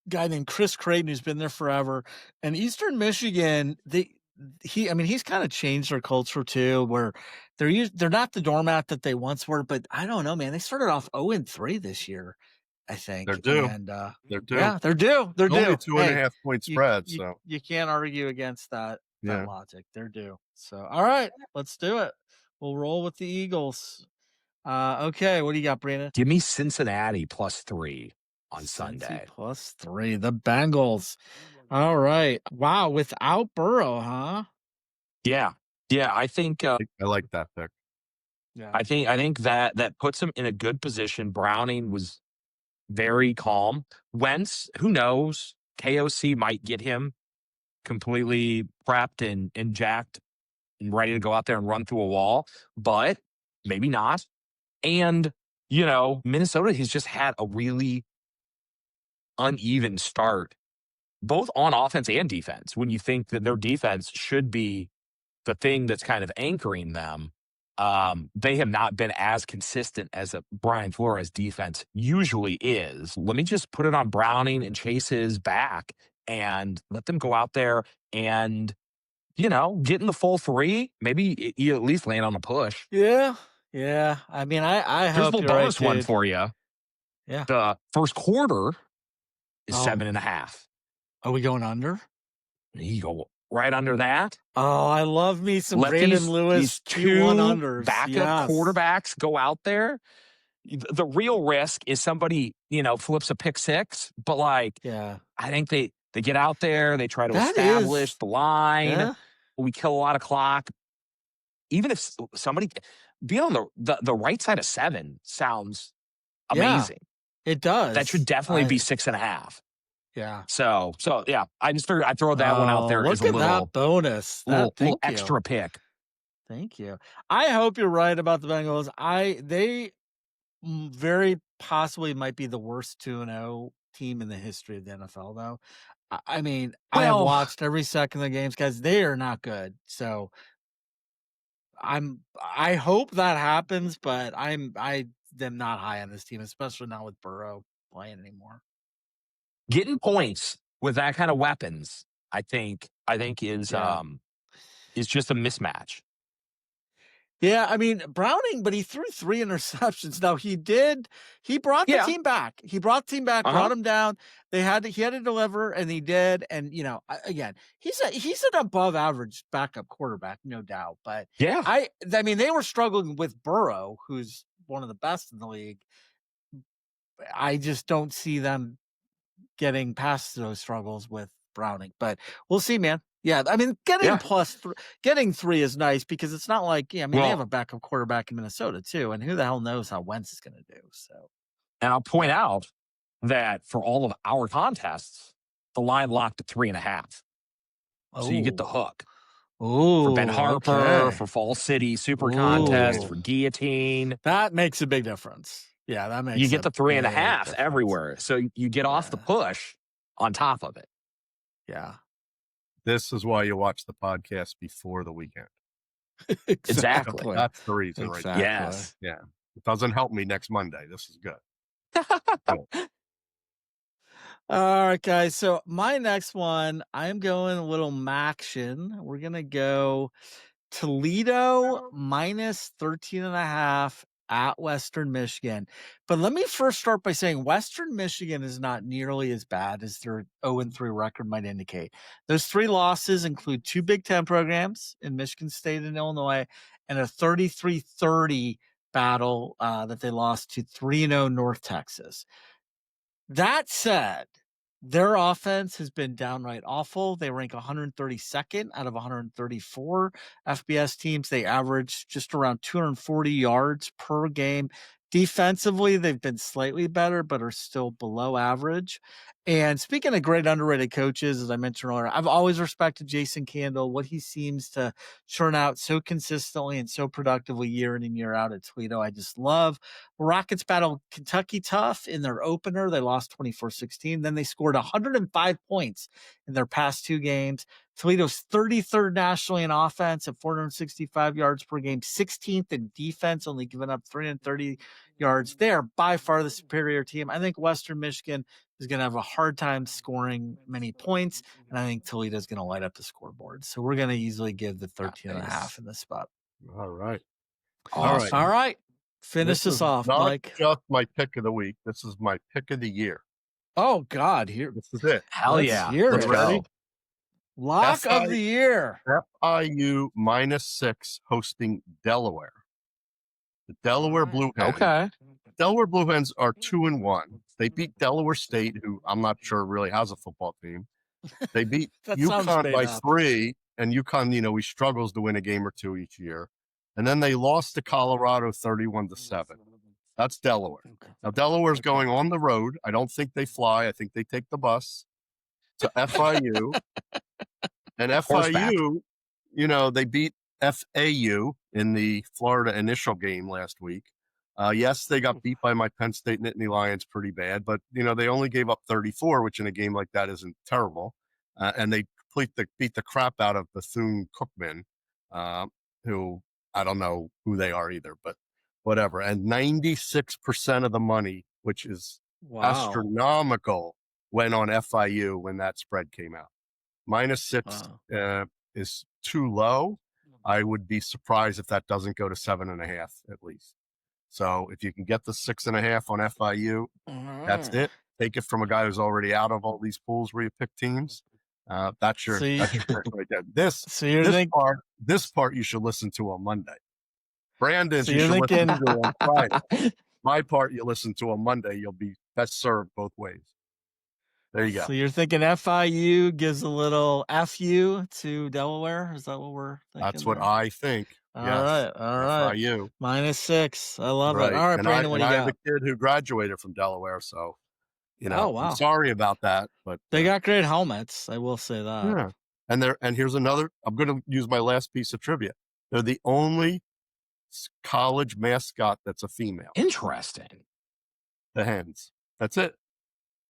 guy named Chris Creighton, who's been there forever. And Eastern Michigan, he's kind of changed their culture too, where they're not the doormat that they once were, but I don't know, man. They started off 0-3 this year, I think. They're due. And they're due. Yeah, they're due. They're due. Only 2.5 point spread. You, so you can't argue against that yeah. logic. They're due. So all right, let's do it. We'll roll with the Eagles. Okay, what do you got, Brandon? Give me Cincinnati plus 3 on Sunday. Plus 3. The Bengals. All right. Wow, without Burrow, huh? Yeah. Yeah, I think I like that pick. Yeah. I think that puts him in a good position. Browning was very calm. Wentz, who knows? KOC might get him completely prepped and jacked and ready to go out there and run through a wall, but maybe not. And, Minnesota has just had a really uneven start, both on offense and defense, when you think that their defense should be the thing that's kind of anchoring them. They have not been as consistent as a Brian Flores defense usually is. Let me just put it on Browning and Chase's back and let them go out there and, get in the full 3. Maybe you at least land on a push. Yeah. Yeah. I mean, I Here's hope the you're bonus right, one dude. for you. Yeah. The first quarter is 7.5. Are we going under? You go right under that. Oh, I love me some Let Brandon these Lewis 2 unders. backup quarterbacks go out there. The real risk is somebody, flips a pick 6, but I think they get out there, they try to establish the line. Yeah. We kill a lot of clock. Even if somebody being on the right side of 7 sounds amazing. Yeah, it does. That should definitely be 6.5. Yeah. So yeah, I just figured I'd throw that one out there as a little that bonus. Little extra pick. Thank you. I hope you're right about the Bengals. They very possibly might be the worst 2-0 team in the history of the NFL, though. I mean, I have watched every second of the games, guys. They are not good. So I hope that happens, but I'm not high on this team, especially not with Burrow playing anymore. Getting points with that kind of weapons, I think is just a mismatch. Yeah, I mean, Browning, but he threw 3 interceptions. Now he brought the Yeah. team back. He brought the team back, Uh-huh. brought him down. He had to deliver, and he did. And again, he's an above average backup quarterback, no doubt. But Yeah. I mean, they were struggling with Burrow, who's one of the best in the league. I just don't see them getting past those struggles with Browning, but we'll see, man. Yeah, I mean, Yeah. getting 3 is nice because it's not like, I mean, they have Well, a backup quarterback in Minnesota too, and who the hell knows how Wentz is going to do? So, and I'll point yeah. out that for all of our contests, the line locked at 3.5. So you get the Oh, hook for Ben oh, Harper, okay. for Fall City Super Contest, Ooh, for Guillotine. that makes a big difference. Yeah, that You makes get a the three and a big half difference. everywhere. So you get off the Yeah, push on top of it. yeah, This is why you watch the podcast before the weekend. Exactly. exactly, That's the reason right there. exactly. Yes. Yeah. It doesn't help me next Monday. This is good. All right, guys. So my next one, I'm going a little Maction. We're gonna go Toledo minus 13.5 at Western Michigan. But let me first start by saying Western Michigan is not nearly as bad as their 0-3 record might indicate. Those 3 losses include 2 Big Ten programs in Michigan State and Illinois, and a 33-30 battle that they lost to 3-0 North Texas. That said, their offense has been downright awful. They rank 132nd out of 134 FBS teams. They average just around 240 yards per game. Defensively, they've been slightly better, but are still below average. And speaking of great underrated coaches, as I mentioned earlier, I've always respected Jason Candle, what he seems to churn out so consistently and so productively year in and year out at Toledo. I just love. Rockets battled Kentucky tough in their opener. They lost 24-16. Then they scored 105 points in their past 2 games. Toledo's 33rd nationally in offense at 465 yards per game, 16th in defense, only giving up 330 yards. They are by far the superior team. I think Western Michigan is going to have a hard time scoring many points, and I think Toledo is going to light up the scoreboard. So we're going to easily give the 13.5 in this spot. All right. Awesome. All right. Finish This us is off, not Mike. just my pick of the week. This is my pick of the year. Oh God, here. This is it. Hell Let's yeah. hear Let's it. Ready? go. Lock of the year. FIU -6 hosting Delaware. The Delaware Blue Hens. Okay. Delaware Blue Hens are 2-1. They beat Delaware State, who I'm not sure really has a football team. They beat That sounds UConn made by up. 3, and UConn, he struggles to win a game or 2 each year. And then they lost to Colorado 31-7. That's Delaware. Now Delaware's going on the road. I don't think they fly. I think they take the bus to FIU. And Horseback. FIU, they beat FAU in the Florida initial game last week. Yes, they got beat by my Penn State Nittany Lions pretty bad, but they only gave up 34, which in a game like that isn't terrible. And they beat the crap out of Bethune-Cookman, who I don't know who they are either, but whatever. And 96% of the money, which is astronomical, went on FIU when that spread came out. -6 is too low. I would be surprised if that doesn't go to 7.5 at least. So if you can get the 6.5 on FIU, that's it. Take it from a guy who's already out of all these pools where you pick teams. That's your pick right there. This part you should listen to on Monday. Brandon's you should listen to on Friday. My part you listen to on Monday. You'll be best served both ways. There you go. So you're thinking FIU gives a little FU to Delaware? Is that what we're thinking? That's what I think. All yes. right. FIU. -6. I love it. All right, Brandon, what do you got? I got? have a kid who graduated from Delaware, so Oh, wow. I'm sorry about that, but They got great helmets. I will say that. Yeah. And here's another. I'm going to use my last piece of trivia. They're the only college mascot that's a female. Interesting. The Hens. That's it.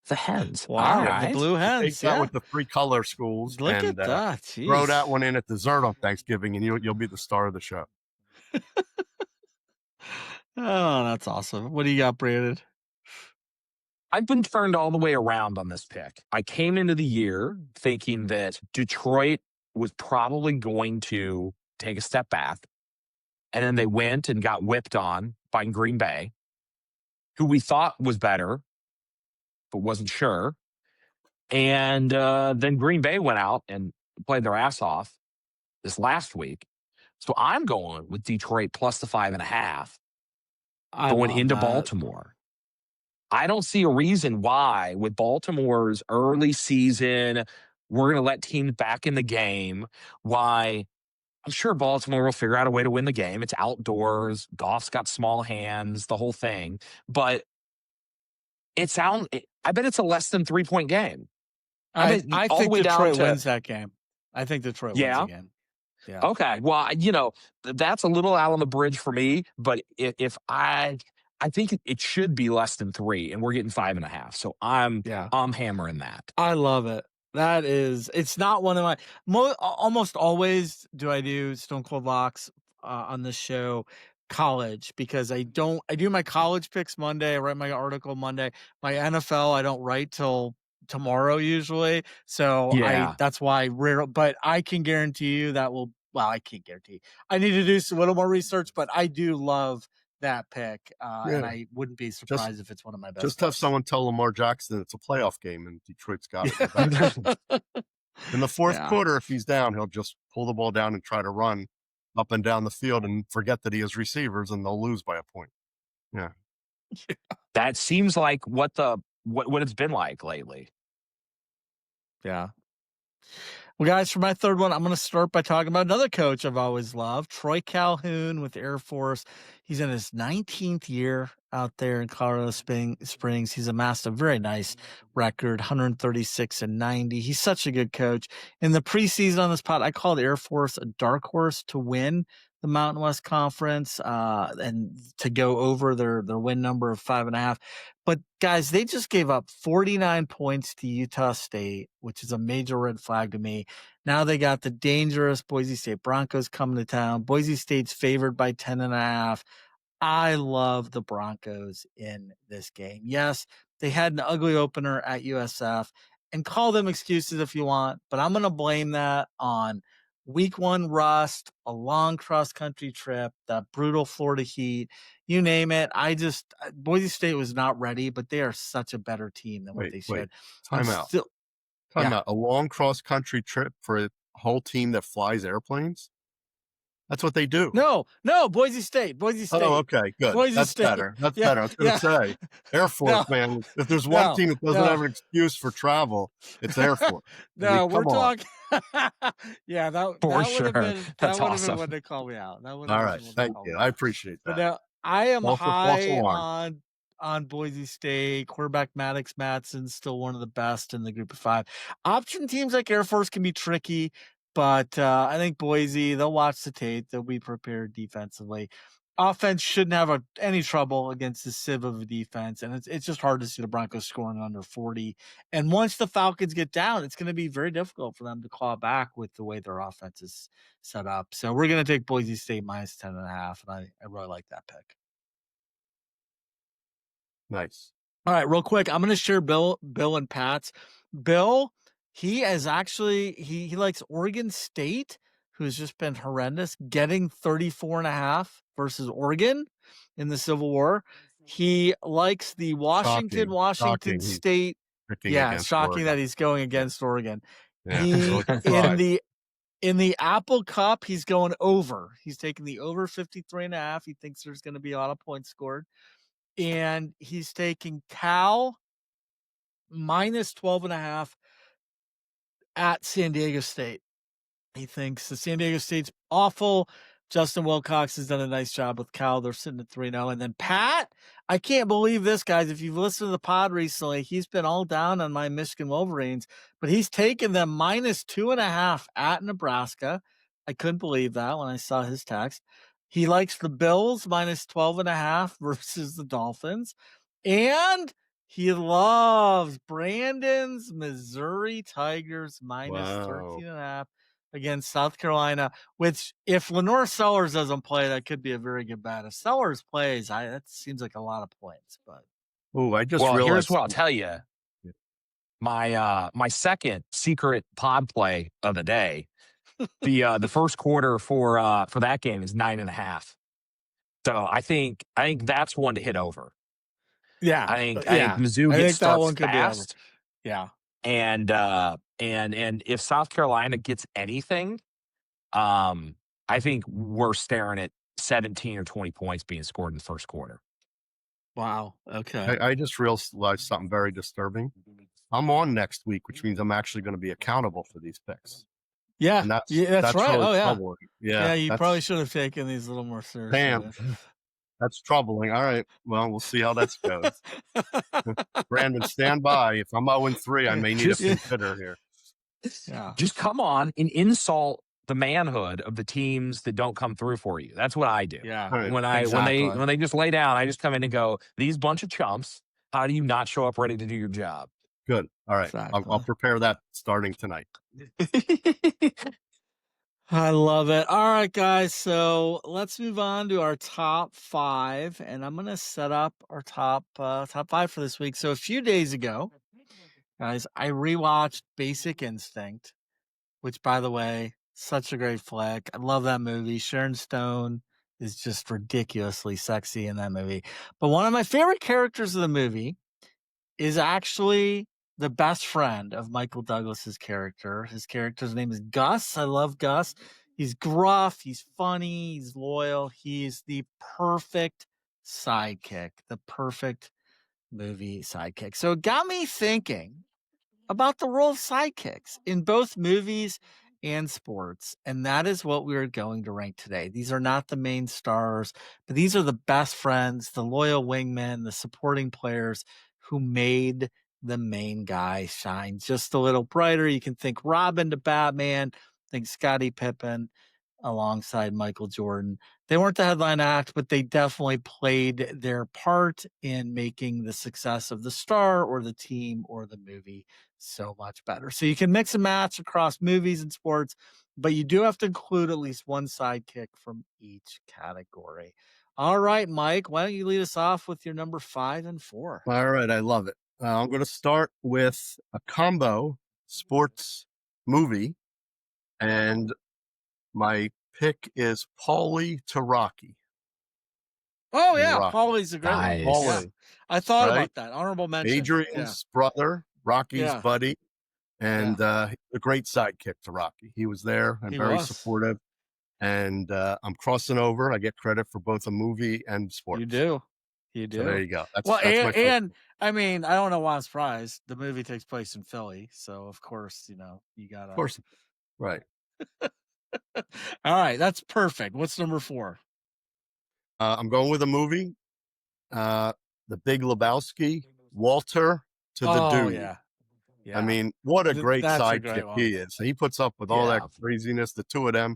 The Hens. Wow. All right. The Blue Hens. Take that with the 3 color schools. Look and, at that. Jeez. Throw that one in at dessert on Thanksgiving, and you'll be the star of the show. Oh, that's awesome. What do you got, Brandon? I've been turned all the way around on this pick. I came into the year thinking that Detroit was probably going to take a step back And then they went and got whipped on by Green Bay, who we thought was better, but wasn't sure. And then Green Bay went out and played their ass off this last week. So I'm going with Detroit plus the 5.5 I going love into that. Baltimore. I don't see a reason why, with Baltimore's early season, we're going to let teams back in the game. Why I'm sure Baltimore will figure out a way to win the game. It's outdoors. Goff's got small hands, the whole thing. But I bet it's a less than 3-point game. I bet I all the think way down Detroit to, wins that game. I think Detroit wins yeah. again. Yeah. Okay. Well, that's a little out on the bridge for me, but if I think it should be less than 3 and we're getting 5.5. So I'm hammering that. I love it. It's not one of my almost always do I do Stone Cold Locks on this show college, because I do my college picks Monday. I write my article Monday. My NFL I don't write till tomorrow usually. So Yeah. that's why but I can guarantee you I can't guarantee. I need to do a little more research, but I do love that pick. And I wouldn't be surprised if it's one of my best. Just have someone tell Lamar Jackson it's a playoff game and Detroit's got it. In the fourth quarter, if he's down, he'll just pull the ball down and try to run up and down the field and forget that he has receivers, and they'll lose by a point. Yeah. That seems like what it's been like lately. Yeah. Well, guys, for my third one, I'm going to start by talking about another coach I've always loved, Troy Calhoun with Air Force. He's in his 19th year out there in Colorado Springs. He's amassed a very nice record, 136-90. He's such a good coach. In the preseason on this pod, I called Air Force a dark horse to win the Mountain West Conference and to go over their win number of 5.5. But guys, they just gave up 49 points to Utah State, which is a major red flag to me. Now they got the dangerous Boise State Broncos coming to town. Boise State's favored by 10.5. I love the Broncos in this game. Yes, they had an ugly opener at USF, and call them excuses if you want, but I'm going to blame that on week 1 rust, a long cross-country trip, that brutal Florida heat, you name it. Boise State was not ready, but they are such a better team than what they should. Time out. A long cross-country trip for a whole team that flies airplanes? That's what they do. No, Boise State. Oh, okay, good. That's better. That's better. I was going to say, Air Force, man. If there's one team that doesn't have an excuse for travel, it's Air Force. We're talking. Yeah, that For would sure. have been That's been awesome. when they called me out. All right, thank you. I appreciate that. But now I am False high alarm. on Boise State. Quarterback Maddox Mattson, still one of the best in the group of 5. Option teams like Air Force can be tricky, but I think Boise, they'll watch the tape. They'll be prepared defensively. Offense shouldn't have any trouble against the sieve of a defense, and it's just hard to see the Broncos scoring under 40. And once the Falcons get down, it's going to be very difficult for them to claw back with the way their offense is set up. So we're going to take Boise State minus 10.5, and I really like that pick. Nice. All right, real quick, I'm going to share Bill and Pat's. Bill, he is actually he likes Oregon State, who's just been horrendous, getting 34.5 versus Oregon in the Civil War. He likes the Washington State. Yeah, shocking Oregon. That he's going against Oregon. Yeah. In the Apple Cup, he's going over. He's taking the over 53.5. He thinks there's going to be a lot of points scored. And he's taking Cal minus 12.5 at San Diego State. He thinks the San Diego State's awful. Justin Wilcox has done a nice job with Cal. They're sitting at 3-0. And then Pat, I can't believe this, guys. If you've listened to the pod recently, he's been all down on my Michigan Wolverines, but he's taken them minus 2.5 at Nebraska. I couldn't believe that when I saw his text. He likes the Bills minus 12.5 versus the Dolphins. And he loves Brandon's Missouri Tigers minus 13.5 against South Carolina, which if Lenore Sellers doesn't play, that could be a very good bet. If Sellers plays, that seems like a lot of points. But realized. Here's what I'll tell you. My second secret pod play of the day The first quarter for that game is 9.5. So I think that's one to hit over. Yeah. I think Mizzou I gets think that starts one could be over. fast, Yeah. and if South Carolina gets anything, I think we're staring at 17 or 20 points being scored in the first quarter. Wow. Okay. I just realized something very disturbing. I'm on next week, which means I'm actually going to be accountable for these picks. Yeah. And Yeah, that's that's right. really Oh, yeah. troubling. Yeah, Yeah, you probably that's should have taken these a little more seriously, damn. That's troubling. All right. Well, we'll see how that goes. Brandon, stand by. If I'm 0-3, I may need a Just pink hitter here. Yeah. just come on and insult the manhood of the teams that don't come through for you. That's what I do. Yeah. All right. Exactly. When they just lay down, I just come in and go, these bunch of chumps, how do you not show up ready to do your job? Good. All right. I'll Exactly. prepare that starting tonight. I love it. All right, guys. So let's move on to our top 5, and I'm going to set up our top 5 for this week. So a few days ago, guys, I rewatched Basic Instinct, which, by the way, such a great flick. I love that movie. Sharon Stone is just ridiculously sexy in that movie. But one of my favorite characters of the movie is actually the best friend of Michael Douglas's character. His character's name is Gus. I love Gus. He's gruff, he's funny, he's loyal. He's the perfect sidekick, the perfect movie sidekick. So it got me thinking about the role of sidekicks in both movies and sports. And that is what we are going to rank today. These are not the main stars, but these are the best friends, the loyal wingmen, the supporting players who made the main guy shine just a little brighter. You can think Robin to Batman, think Scottie Pippen alongside Michael Jordan. They weren't the headline act, but they definitely played their part in making the success of the star or the team or the movie so much better. So you can mix and match across movies and sports, but you do have to include at least one sidekick from each category. All right, Mike, why don't you lead us off with your number 5 and 4? All right. I love it. I'm going to start with a combo sports movie, and my pick is Paulie to Rocky. Oh, In yeah. Rocky. Paulie's a great one. Nice. Yeah. Paulie, I thought right? about that. Honorable mention. Yeah. Adrian's brother, Rocky's Yeah. buddy, and a great sidekick to Rocky. He was there and He very was. supportive. And I'm crossing over. I get credit for both a movie and sports. You do. You do. So there you go. That's Well, my and I mean, I don't know why I'm surprised. The movie takes place in Philly, so of course, you gotta. Of course, right. All right, that's perfect. What's number 4? I'm going with a movie. The Big Lebowski, Walter to the Dude. Yeah. I mean, what a great That's a sidekick great one. he is. He puts up with all that Yeah. craziness. The two of them,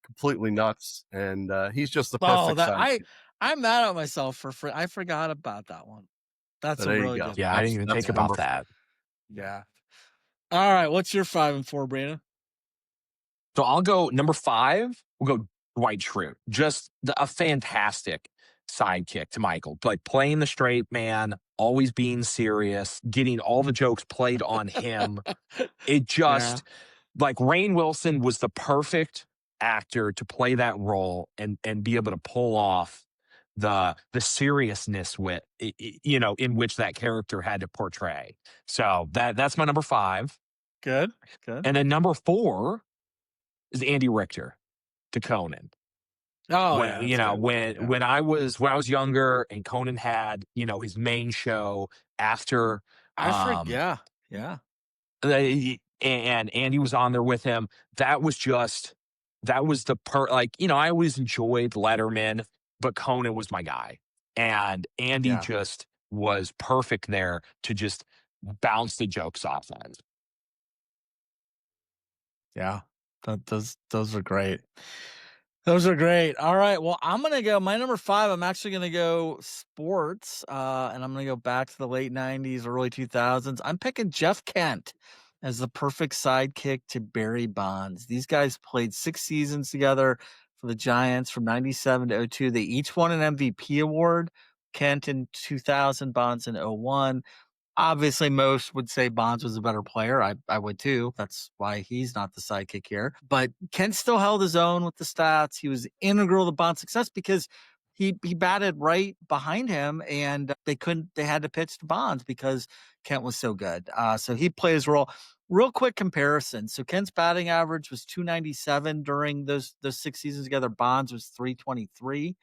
completely nuts, and he's just the perfect sidekick. I'm mad at myself for I forgot about that one. That's So a there you really go. good Yeah, one. I didn't even That's think about number that. Yeah. All right, what's your 5 and 4, Brandon? So I'll go number 5. We'll go Dwight Schrute. Just a fantastic sidekick to Michael. Like playing the straight man, always being serious, getting all the jokes played on him. It just like Rainn Wilson was the perfect actor to play that role and be able to pull off the seriousness with in which that character had to portray. So that's my number 5. Good. And then number 4 is Andy Richter to Conan. Oh, when I was younger and Conan had, his main show after yeah. and Andy was on there with him. That was the I always enjoyed Letterman, but Conan was my guy. And Andy just was perfect there to just bounce the jokes off that. Yeah. Those are great. Those are great. All right. Well, I'm going to go my number 5. I'm actually going to go sports. And I'm going to go back to the late 90s, early 2000s. I'm picking Jeff Kent as the perfect sidekick to Barry Bonds. These guys played 6 seasons together for the Giants from 97 to 02. They each won an MVP award. Kent in 2000, Bonds in 01. Obviously, most would say Bonds was a better player. I would too. That's why he's not the sidekick here. But Kent still held his own with the stats. He was integral to Bond's success because he batted right behind him, and they had to pitch to Bonds because Kent was so good. So he played his role. Real quick comparison. So Kent's batting average was 297 during those 6 seasons together. Bonds was 323.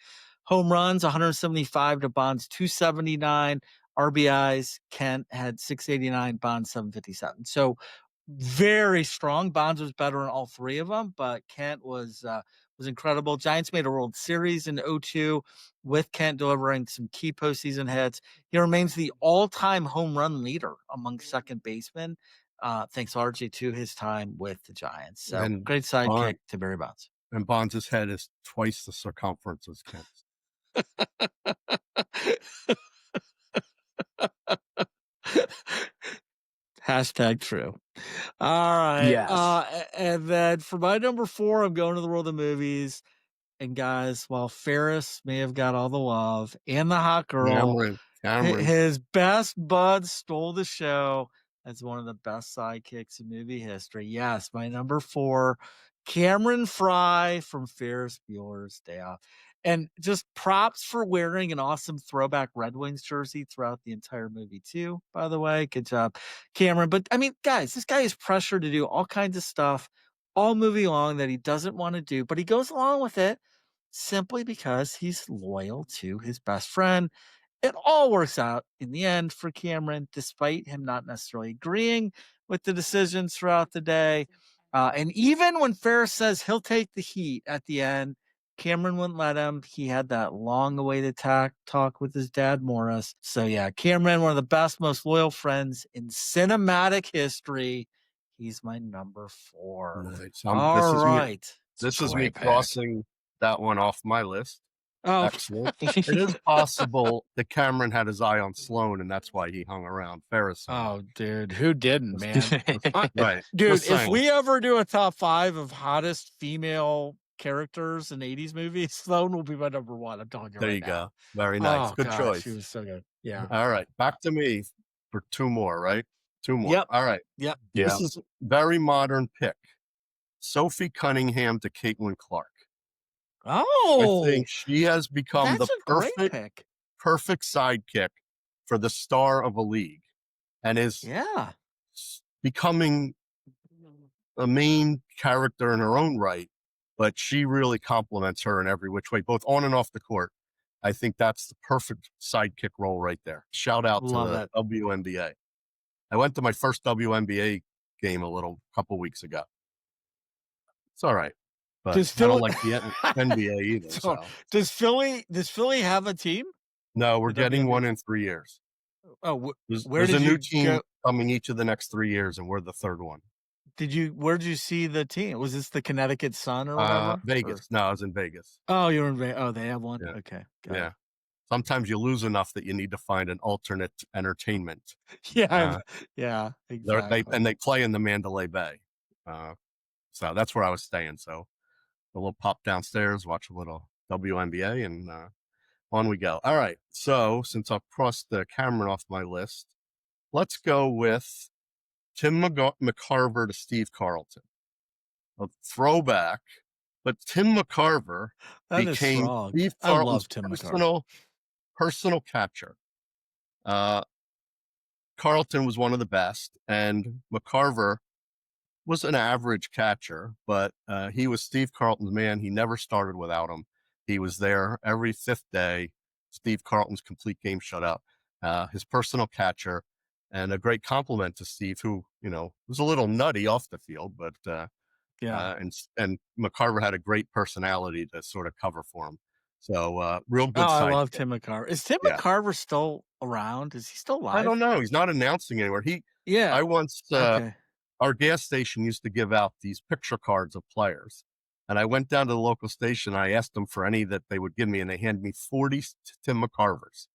Home runs 175 to Bonds 279. RBIs, Kent had 689, Bonds 757. So very strong. Bonds was better in all three of them, but Kent was incredible. Giants made a World Series in 02 with Kent delivering some key postseason hits. He remains the all-time home run leader among second basemen, thanks largely to his time with the Giants. So And great sidekick to Barry Bonds. And Bonds' head is twice the circumference as Kent's. Hashtag true. All right. Yes. And then for my number 4, I'm going to the world of movies. And guys, while Ferris may have got all the love and the hot girl, Cameron. his best bud stole the show as one of the best sidekicks in movie history. Yes, my number 4, Cameron Fry from Ferris Bueller's Day Off. And just props for wearing an awesome throwback Red Wings jersey throughout the entire movie, too, by the way. Good job, Cameron. But I mean, guys, this guy is pressured to do all kinds of stuff all movie long that he doesn't want to do, but he goes along with it simply because he's loyal to his best friend. It all works out in the end for Cameron, despite him not necessarily agreeing with the decisions throughout the day. And even when Ferris says he'll take the heat at the end, Cameron wouldn't let him. He had that long awaited talk with his dad, Morris. So, yeah, Cameron, one of the best, most loyal friends in cinematic history. He's my number 4. Nice. All right. This is me Great pick. crossing that one off my list. Oh, Excellent. It is possible that Cameron had his eye on Sloan, and that's why he hung around Ferris. oh, dude, who didn't, man? Right. Dude, Just if saying. we ever do a top 5 of hottest female characters in 80s movies, Sloane will be my number 1. I'm telling you There right you now. go. Very nice. Oh, Good gosh, choice. She was so good. Yeah. All right. Back to me for 2 more, right? 2 more. Yep. All right. Yep. Yeah. This is a very modern pick. Sophie Cunningham to Caitlin Clark. Oh, I think she has become that's the a great pick. perfect sidekick for the star of a league and is Yeah. becoming a main character in her own right, but she really complements her in every which way, both on and off the court. I think that's the perfect sidekick role right there. Shout out Love to the it. WNBA. I went to my first WNBA game a couple weeks ago. It's all right, but Does I don't Philly- like the NBA either. So, So. does Philly have a team? No, we're The getting WNBA? one in 3 years. Oh, There's where a did new you team go? coming each of the next 3 years, and we're the third one. Where did you see the team? Was this the Connecticut Sun or whatever? Vegas. No, I was in Vegas. Oh, you're in Vegas. Oh, they have one? Yeah. Okay. Got it. Yeah. Sometimes you lose enough that you need to find an alternate entertainment. Yeah. Yeah. Exactly. They play in the Mandalay Bay. So that's where I was staying. So a little pop downstairs, watch a little WNBA, and on we go. All right. So since I've crossed the Cameron off my list, let's go with Tim McCarver to Steve Carlton. A throwback, but Tim McCarver That is became strong. Steve I Carlton's love Tim McCarver. personal catcher. Carlton was one of the best, and McCarver was an average catcher, but he was Steve Carlton's man. He never started without him. He was there every 5th day. Steve Carlton's complete game shutout. His personal catcher, and a great compliment to Steve, who was a little nutty off the field, but and McCarver had a great personality to sort of cover for him. So real good. I love Tim McCarver. Is Tim McCarver still around? Is he still alive? I don't know. He's not announcing anywhere. I once our gas station used to give out these picture cards of players. And I went down to the local station. I asked them for any that they would give me, and they handed me 40 Tim McCarvers,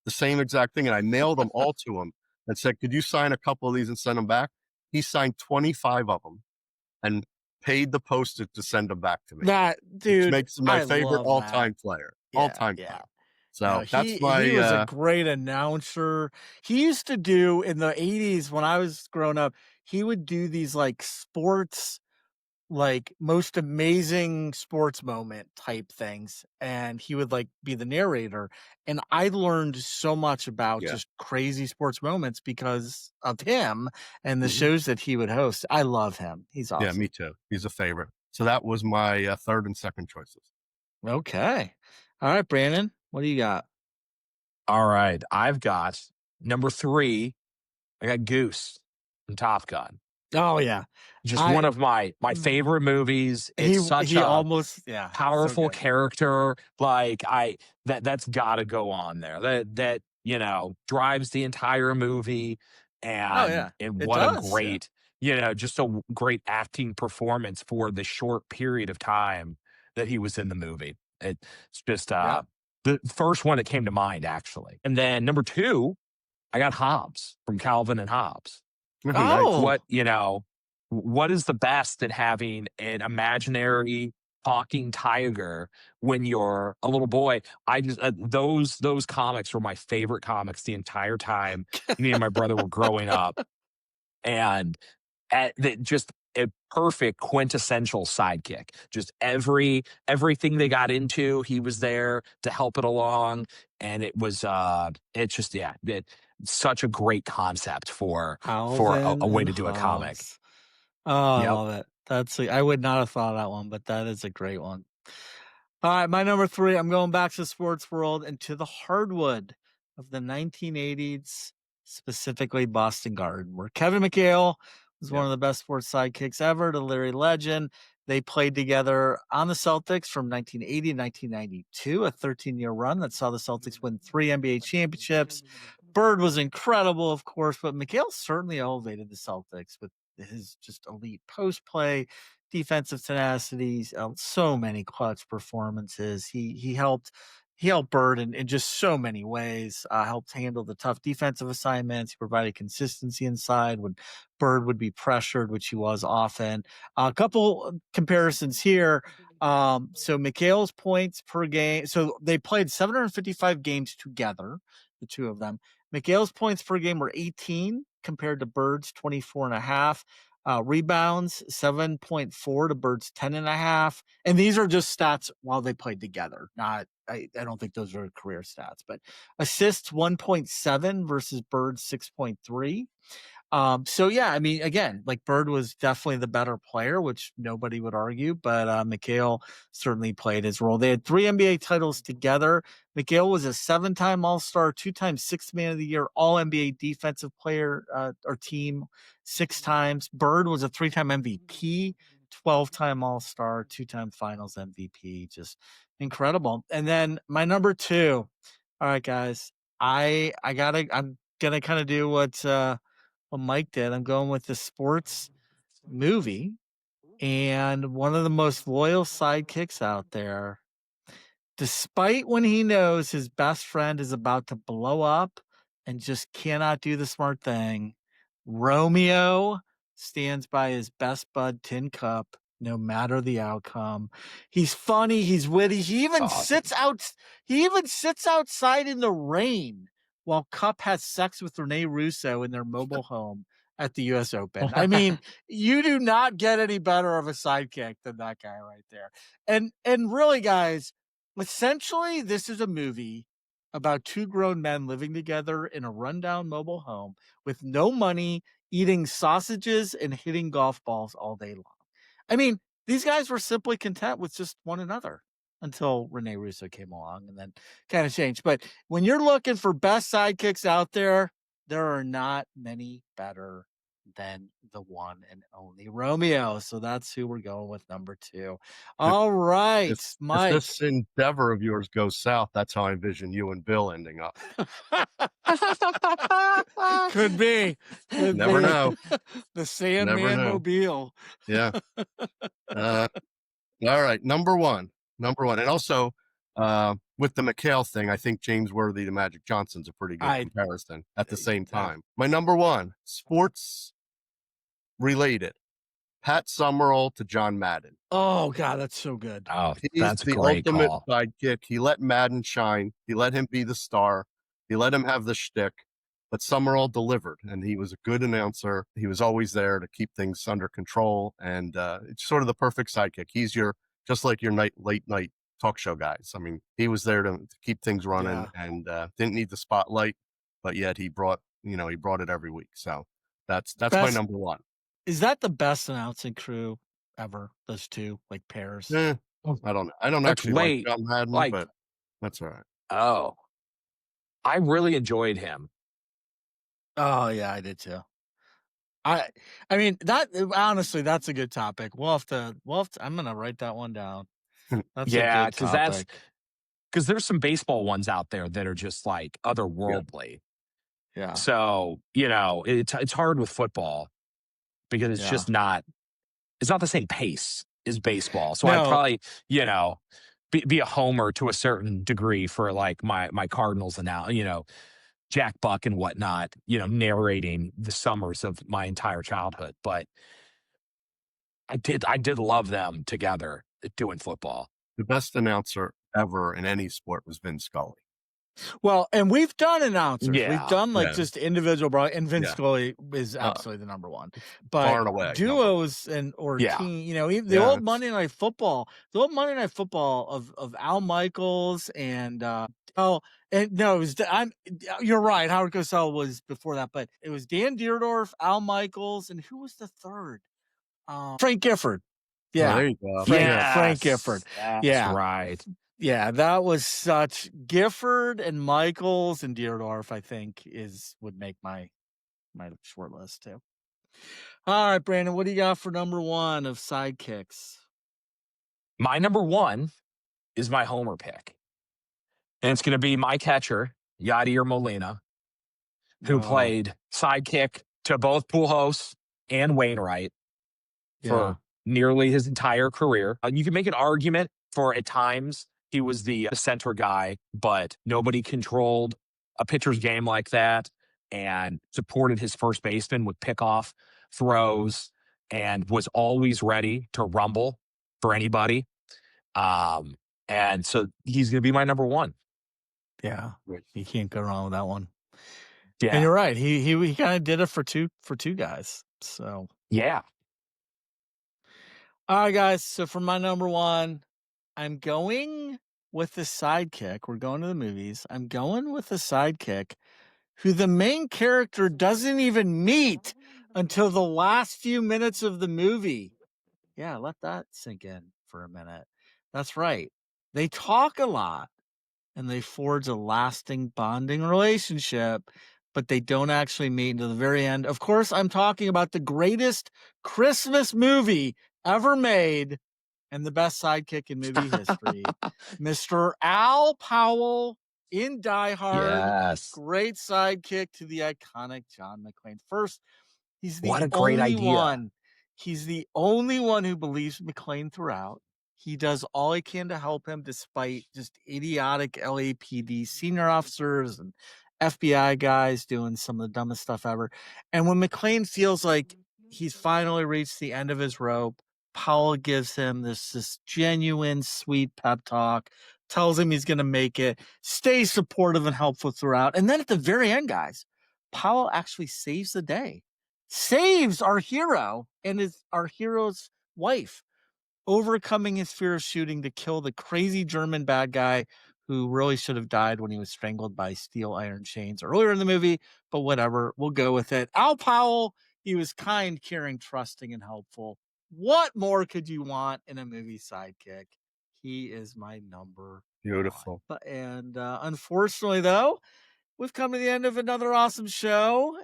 the same exact thing. And I mailed them all to him and said, could you sign a couple of these and send them back? He signed 25 of them and paid the postage to send them back to me. That dude which makes him my favorite love all-time player. Yeah, All-time yeah. player. No, So that's he was a my great announcer. He used to do in the 80s when I was growing up, he would do these like sports, like most amazing sports moment type things. And he would like be the narrator. And I learned so much about yeah. just crazy sports moments because of him and the Mhm. shows that he would host. I love him. He's Yeah, awesome. me too. He's a favorite. So that was my third and second choices. Okay. All right, Brandon, what do you got? All right. I've got number 3. I got Goose from Top Gun. Oh yeah. Just I one of my favorite movies. It's such he a almost yeah, so powerful good. character. Like that's got to go on there. That drives the entire movie, Oh and yeah. It what a does. Yeah. great just a great acting performance for the short period of time that he was in the movie. It's just Yep. the first one that came to mind actually, and then number 2, I got Hobbs from Calvin and Hobbes. Oh, Like nice. Oh, what is the best than having an imaginary talking tiger when you're a little boy? I just those comics were my favorite comics the entire time me and my brother were growing up, and just a perfect quintessential sidekick. Just everything they got into, he was there to help it along, and it's just such a great concept for Alvin a way and to do a comic. Hobbes. Oh, I Yep. love it. I would not have thought of that one, but that is a great one. All right, my number 3, I'm going back to the sports world and to the hardwood of the 1980s, specifically Boston Garden, where Kevin McHale was one Yeah. of the best sports sidekicks ever to Larry Legend. They played together on the Celtics from 1980 to 1992, a 13-year run that saw the Celtics win 3 NBA championships. Bird was incredible, of course, but McHale certainly elevated the Celtics with his just elite post play, defensive tenacity, so many clutch performances. He helped Bird in just so many ways. Helped handle the tough defensive assignments. He provided consistency inside when Bird would be pressured, which he was often. A couple comparisons here. So McHale's points per game. So they played 755 games together, the two of them. McHale's points per game were 18 compared to Bird's 24 and a half. Rebounds 7.4 to Bird's 10 and a half. And these are just stats while they played together. I don't think those are career stats, but assists 1.7 versus Bird's 6.3. So yeah, I mean, again, like Bird was definitely the better player, which nobody would argue, but McHale certainly played his role. They had 3 NBA titles together. McHale was a 7-time All-Star, 2-time Sixth Man of the Year, All NBA Defensive Player or team 6 times. Bird was a 3-time MVP, 12-time All-Star, 2-time Finals MVP. Just incredible. And then my number 2. All right, guys, I'm gonna kind of do what Mike did. I'm going with the sports movie and one of the most loyal sidekicks out there. Despite when he knows his best friend is about to blow up and just cannot do the smart thing, Romeo stands by his best bud Tin Cup no matter the outcome. He's funny, he's witty. It's awesome. He even sits outside in the rain while Cup has sex with Rene Russo in their mobile home at the US Open. I mean, you do not get any better of a sidekick than that guy right there. And really, guys, essentially, this is a movie about 2 grown men living together in a rundown mobile home with no money, eating sausages and hitting golf balls all day long. I mean, these guys were simply content with just one another until Rene Russo came along and then kind of changed. But when you're looking for best sidekicks out there are not many better than the one and only Romeo. So that's who we're going with number 2. If All right, if Mike. this endeavor of yours goes south, that's how I envision you and Bill ending up. Could be. Could Never be. know. The Never Sandman know. mobile. Yeah. Uh, all right. Number one. Number one. And also, with the McHale thing, I think James Worthy to Magic Johnson's a pretty good I comparison at the same that time. My number one, sports related. Pat Summerall to John Madden. Oh God, that's so good. Oh, He's that's a the great ultimate call. sidekick. He let Madden shine. He let him be the star. He let him have the shtick. But Summerall delivered, and he was a good announcer. He was always there to keep things under control, and it's sort of the perfect sidekick. He's just like your late night talk show guys. I mean, he was there to keep things running, and didn't need the spotlight, but yet he brought it every week. So that's my number one. Is that the best announcing crew ever? Those two like pairs. I don't know. I don't That's actually like John Madden, but that's all right. Oh, I really enjoyed him. Oh yeah, I did too. I mean that honestly, that's a good topic. We'll have to. I'm gonna write that one down. That's a good topic. Because there's some baseball ones out there that are just like otherworldly. Yeah. So it's hard with football because it's just not. It's not the same pace as baseball. So I'd probably be a homer to a certain degree for like my Cardinals and now Jack Buck and whatnot, narrating the summers of my entire childhood. But I did love them together doing football. The best announcer ever in any sport was Vin Scully. Well, and we've done announcers. Yeah, we've done just individial and Vince Scully is absolutely the number one. But far and away, duos or team, the old Monday Night Football, of Al Michaels and you're right. Howard Cosell was before that, but it was Dan Dierdorf, Al Michaels, and who was the third? Frank Gifford. Yeah, there you go. Frank Gifford. That's right. Yeah, that was such Gifford and Michaels and Dierdorf, I think, would make my short list too. All right, Brandon, what do you got for number one of sidekicks? My number one is my homer pick. And it's going to be my catcher, Yadier Molina, who played sidekick to both Pujols and Wainwright for nearly his entire career. You can make an argument for at times he was the center guy, but nobody controlled a pitcher's game like that and supported his first baseman with pickoff throws and was always ready to rumble for anybody. And so he's going to be my number one. Yeah, you can't go wrong with that one. Yeah, and you're right. He kind of did it for two guys. So yeah. All right, guys. So for my number one, I'm going with the sidekick. We're going to the movies. I'm going with the sidekick who the main character doesn't even meet until the last few minutes of the movie. Yeah, let that sink in for a minute. That's right. They talk a lot and they forge a lasting bonding relationship, but they don't actually meet until the very end. Of course, I'm talking about the greatest Christmas movie ever made and the best sidekick in movie history, Mr. Al Powell in Die Hard. Yes. Great sidekick to the iconic John McClane. First, he's the What a great only idea. one. He's the only one who believes McClane throughout. He does all he can to help him despite just idiotic LAPD senior officers and FBI guys doing some of the dumbest stuff ever. And when McClane feels like he's finally reached the end of his rope, Powell gives him this genuine, sweet pep talk, tells him he's going to make it, stays supportive and helpful throughout. And then at the very end, guys, Powell actually saves the day, saves our hero and our hero's wife, overcoming his fear of shooting to kill the crazy German bad guy who really should have died when he was strangled by steel iron chains earlier in the movie. But whatever, we'll go with it. Al Powell, he was kind, caring, trusting, and helpful. What more could you want in a movie sidekick? He is my number Beautiful. one. And unfortunately, though, we've come to the end of another awesome show.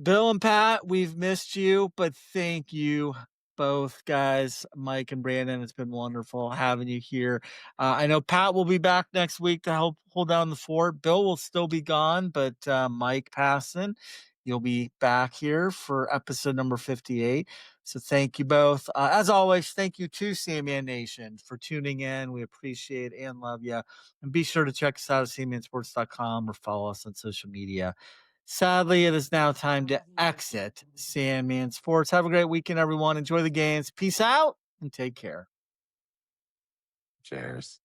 Bill and Pat, we've missed you, but thank you both, guys, Mike and Brandon. It's been wonderful having you here. I know Pat will be back next week to help hold down the fort. Bill will still be gone, but Mike Passon, you'll be back here for episode number 58. So thank you both. As always, thank you to Sandman Nation for tuning in. We appreciate and love you. And be sure to check us out at SandmanSports.com or follow us on social media. Sadly, it is now time to exit Sandman Sports. Have a great weekend, everyone. Enjoy the games. Peace out and take care. Cheers.